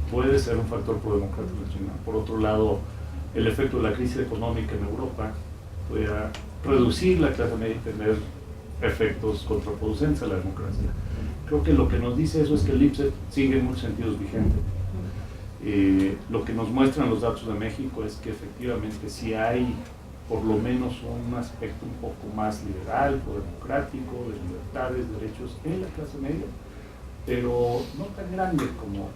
puede ser un factor pro-democrático en China. Por otro lado, el efecto de la crisis económica en Europa puede reducir la clase media y tener efectos contraproducentes a la democracia. Creo que lo que nos dice eso es que el IPSET sigue en muchos sentidos vigente. Lo que nos muestran los datos de México es que efectivamente sí hay por lo menos un aspecto un poco más liberal, pro-democrático, de libertades, derechos en la clase media, pero no tan grande como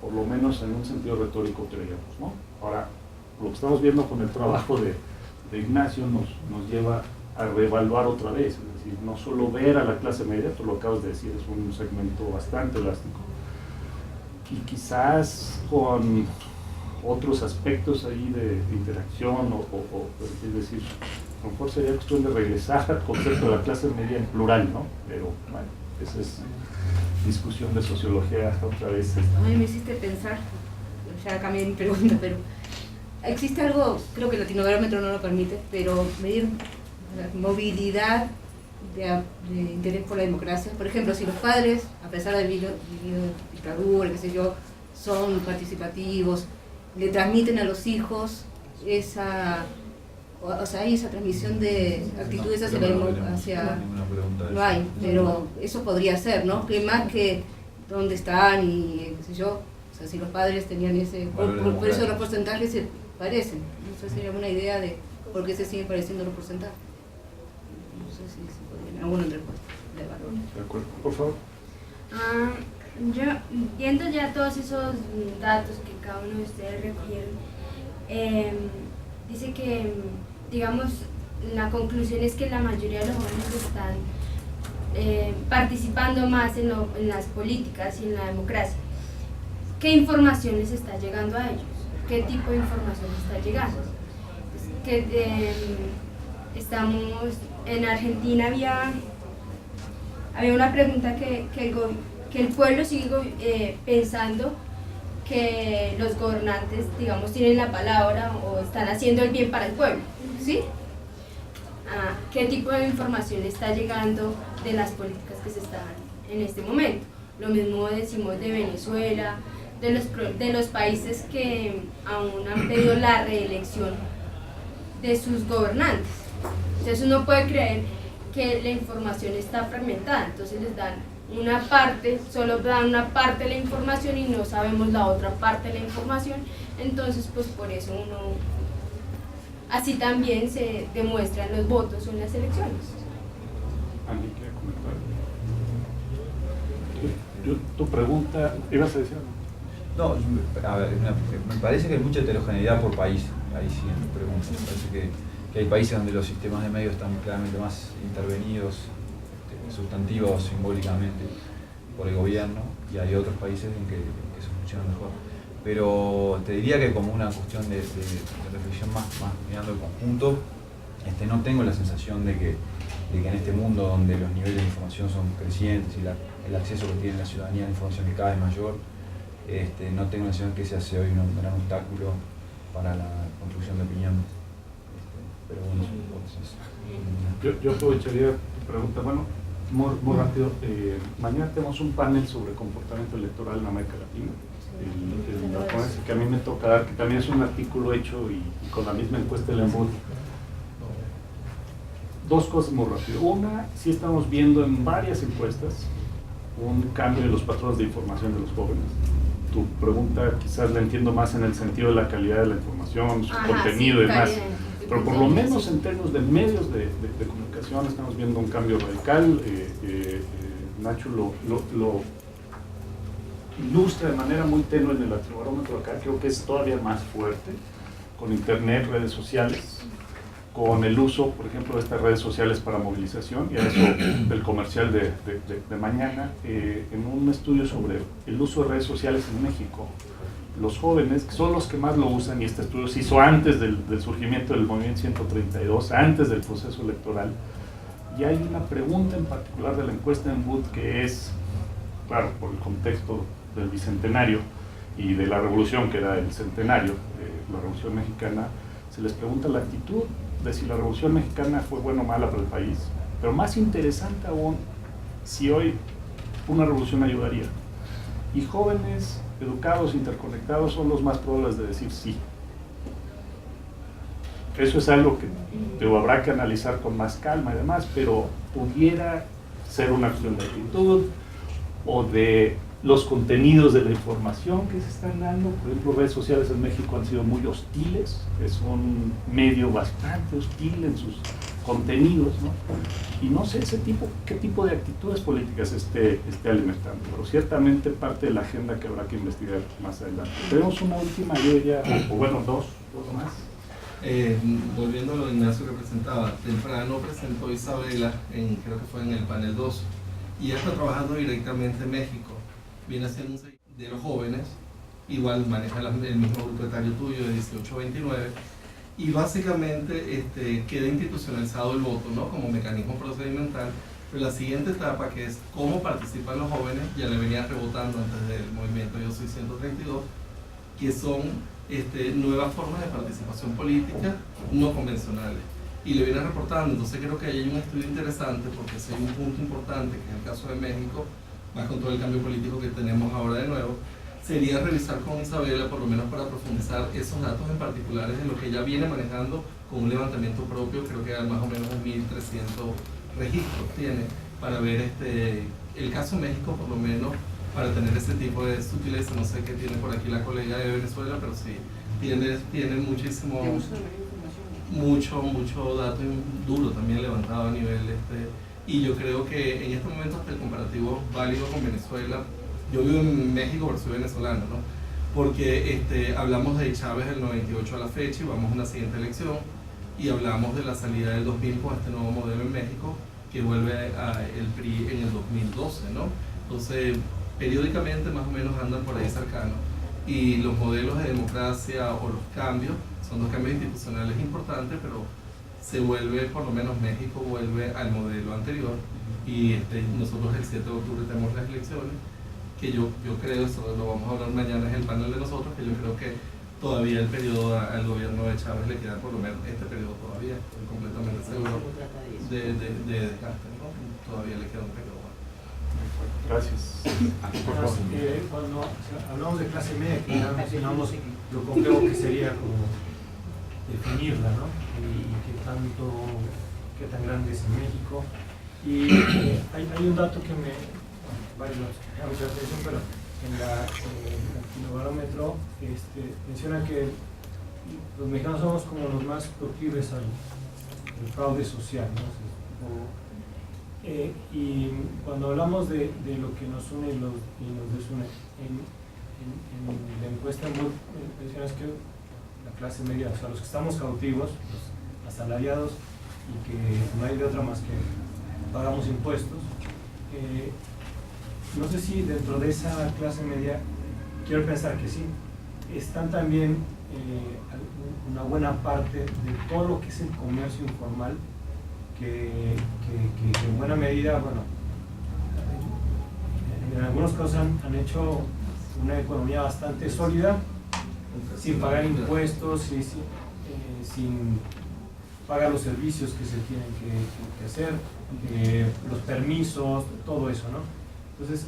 por lo menos en un sentido retórico creíamos, ¿no? Ahora, lo que estamos viendo con el trabajo de Ignacio nos lleva a reevaluar otra vez, es decir, no solo ver a la clase media, tú lo acabas de decir, es un segmento bastante elástico, y quizás con otros aspectos ahí de interacción, es decir, a lo mejor sería cuestión de regresar al concepto de la clase media en plural, ¿no? Pero bueno, esa es discusión de sociología otra vez. A mí me hiciste pensar, ya cambié mi pregunta, pero existe algo, creo que el Latinobarómetro no lo permite, pero medir la movilidad de interés por la democracia. Por ejemplo, si los padres, a pesar de vivir dictadura, qué sé yo, son participativos, le transmiten a los hijos esa transmisión de actitudes hacia no hay, pero eso podría ser, ¿no? Que más que dónde están y qué sé yo, o sea, si los padres tenían ese, por eso los porcentajes se parecen. No sé si sería una idea de por qué se siguen pareciendo los porcentajes. No sé si se podría, alguna respuesta de valor. De acuerdo, por favor. Yo viendo ya todos esos datos que cada uno de ustedes recogieron, dice que, digamos, la conclusión es que la mayoría de los jóvenes están participando más en las políticas y en la democracia. ¿Qué información les está llegando a ellos? ¿Qué tipo de información les está llegando? Estamos en Argentina, había una pregunta que el pueblo sigue pensando que los gobernantes, digamos, tienen la palabra o están haciendo el bien para el pueblo, ¿sí? ¿Qué tipo de información está llegando de las políticas que se están en este momento? Lo mismo decimos de Venezuela, de los países que aún han pedido la reelección de sus gobernantes. Entonces uno puede creer que la información está fragmentada, entonces les dan una parte, solo dan una parte de la información y no sabemos la otra parte de la información, entonces pues por eso así también se demuestran los votos en las elecciones. Andy, ¿quiere comentar? Tu pregunta, ¿ibas a decir algo? No, a ver, me parece que hay mucha heterogeneidad por país, ahí sí me pregunto, me parece que hay países donde los sistemas de medios están claramente más intervenidos, sustantivos simbólicamente por el gobierno, y hay otros países en que se funcionan mejor. Pero te diría que como una cuestión de reflexión más mirando el conjunto, no tengo la sensación de que en este mundo donde los niveles de información son crecientes y el acceso que tiene la ciudadanía a la información que cada vez mayor, no tengo la sensación que ese sea hoy un gran obstáculo para la construcción de opinión. Pero bueno, son hipótesis. Yo aprovecharía tu pregunta, bueno, muy rápido. Mañana tenemos un panel sobre comportamiento electoral en América Latina. La ponencia que a mí me toca dar, que también es un artículo hecho y con la misma encuesta del ENBUD. Dos cosas muy rápido. Una, sí estamos viendo en varias encuestas un cambio en los patrones de información de los jóvenes. Tu pregunta quizás la entiendo más en el sentido de la calidad de la información, su contenido y demás. Pero por lo menos en términos de medios de comunicación estamos viendo un cambio radical. Nacho lo ilustra de manera muy tenue en el Latinobarómetro acá, creo que es todavía más fuerte, con internet, redes sociales, con el uso, por ejemplo, de estas redes sociales para movilización, y a eso del comercial de mañana, en un estudio sobre el uso de redes sociales en México, los jóvenes, que son los que más lo usan, y este estudio se hizo antes del surgimiento del Movimiento 132, antes del proceso electoral, y hay una pregunta en particular de la encuesta en ENBUD que es, claro, por el contexto del bicentenario y de la revolución que era el centenario, la Revolución Mexicana, se les pregunta la actitud de si la Revolución Mexicana fue buena o mala para el país, pero más interesante aún, si hoy una revolución ayudaría. Y jóvenes, educados, interconectados, son los más probables de decir sí. Eso es algo que habrá que analizar con más calma y demás, pero pudiera ser una cuestión de actitud o de los contenidos de la información que se están dando. Por ejemplo, redes sociales en México han sido muy hostiles, es un medio bastante hostil en sus contenidos, ¿no? Y no sé qué tipo de actitudes políticas esté alimentando, pero ciertamente parte de la agenda que habrá que investigar más adelante. Tenemos una última, yo diría, o bueno, dos más. Volviendo a lo de Ignacio que presentaba, temprano presentó Isabela, creo que fue en el panel 2, y ella está trabajando directamente en México. Viene haciendo un seguimiento de los jóvenes, igual maneja el mismo grupo etario tuyo de 18 a 29, y básicamente queda institucionalizado el voto, ¿no?, como mecanismo procedimental. Pero la siguiente etapa, que es cómo participan los jóvenes, ya le venía rebotando antes del movimiento Yo Soy 132, que son nuevas formas de participación política no convencionales, y le viene reportando. Entonces creo que ahí hay un estudio interesante, porque si hay un punto importante, que es el caso de México, más con todo el cambio político que tenemos ahora de nuevo, sería revisar con Isabela, por lo menos para profundizar esos datos en particulares de lo que ella viene manejando con un levantamiento propio. Creo que más o menos 1.300 registros tiene, para ver el caso México, por lo menos, para tener ese tipo de sutileza. No sé qué tiene por aquí la colega de Venezuela, pero sí, tiene muchísimo, mucho dato duro también levantado a nivel y yo creo que en este momento hasta el comparativo válido con Venezuela. Yo vivo en México, pero soy venezolano, ¿no? Porque hablamos de Chávez del 98 a la fecha, y vamos a una siguiente elección, y hablamos de la salida del 2000 con este nuevo modelo en México, que vuelve el PRI en el 2012, ¿no? Entonces, periódicamente más o menos andan por ahí cercanos, y los modelos de democracia o los cambios son dos cambios institucionales importantes, pero se vuelve, por lo menos México vuelve al modelo anterior, y nosotros el 7 de octubre tenemos las elecciones, que yo creo, eso lo vamos a hablar mañana en el panel de nosotros, que yo creo que todavía el periodo al gobierno de Chávez le queda, por lo menos este periodo todavía, estoy completamente seguro, de desgaste, ¿no? Todavía le queda un periodo. Gracias. Cuando hablamos de clase media, imaginamos lo complejo que sería como definirla, ¿no? Y qué tan grande es en México. Y hay un dato que me llama mucha atención, pero en el Latinobarómetro menciona que los mexicanos somos como los más proclives al fraude social, ¿no? Y cuando hablamos de lo que nos une y nos desune, en la encuesta mencionas que la clase media, o sea, los que estamos cautivos, los asalariados, y que no hay de otra más que pagamos impuestos, no sé si dentro de esa clase media, quiero pensar que sí, están también una buena parte de todo lo que es el comercio informal, que en buena medida, bueno, en algunos casos han hecho una economía bastante sólida, sin pagar impuestos, sin pagar los servicios que se tienen que hacer, los permisos, todo eso, ¿no? Entonces,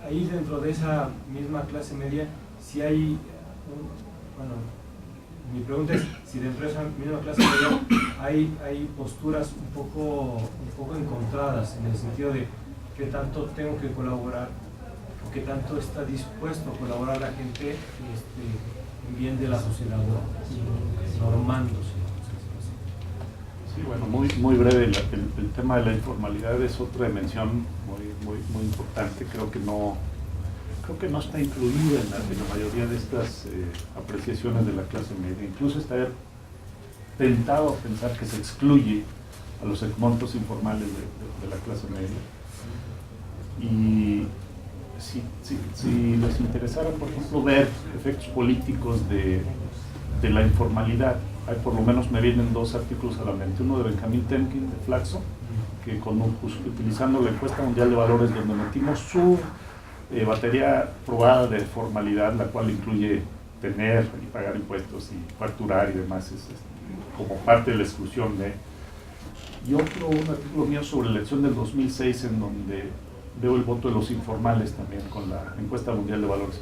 ahí dentro de esa misma clase media, si hay, bueno, mi pregunta es si dentro de esa misma clase media hay posturas un poco encontradas, en el sentido de qué tanto tengo que colaborar, o qué tanto está dispuesto a colaborar la gente en bien de la sociedad, normándose. Sí, bueno, muy breve, el tema de la informalidad es otra dimensión muy importante. Creo que no está incluida en la mayoría de estas apreciaciones de la clase media. Incluso está tentado a pensar que se excluye a los segmentos informales de la clase media. Y si les interesara, por ejemplo, ver efectos políticos de la informalidad, hay por lo menos me vienen dos artículos a la mente. Uno de Benjamín Temkin, de Flaxo, que utilizando la encuesta mundial de valores, donde metimos su batería probada de formalidad, la cual incluye tener y pagar impuestos y facturar y demás, como parte de la exclusión de. Y un artículo mío sobre la elección del 2006, en donde veo el voto de los informales también con la encuesta mundial de valores.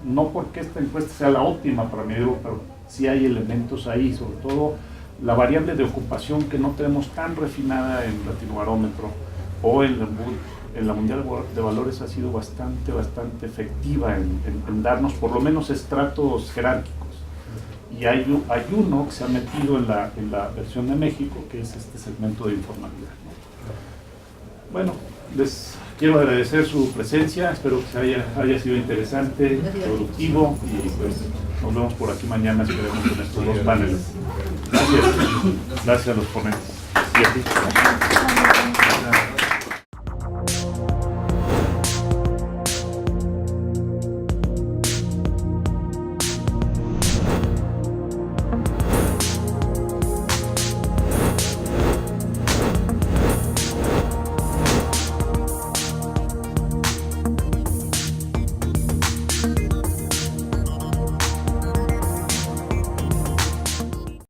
No porque esta encuesta sea la óptima para medirlo, pero sí hay elementos ahí, sobre todo la variable de ocupación que no tenemos tan refinada en Latinobarómetro o en la mundial de valores, ha sido bastante efectiva en darnos por lo menos estratos jerárquicos. Y hay uno que se ha metido en la versión de México, que es este segmento de informalidad, ¿no? Bueno, les quiero agradecer su presencia, espero que haya sido interesante, productivo, y pues nos vemos por aquí mañana, esperemos, con estos dos paneles. Gracias a los ponentes.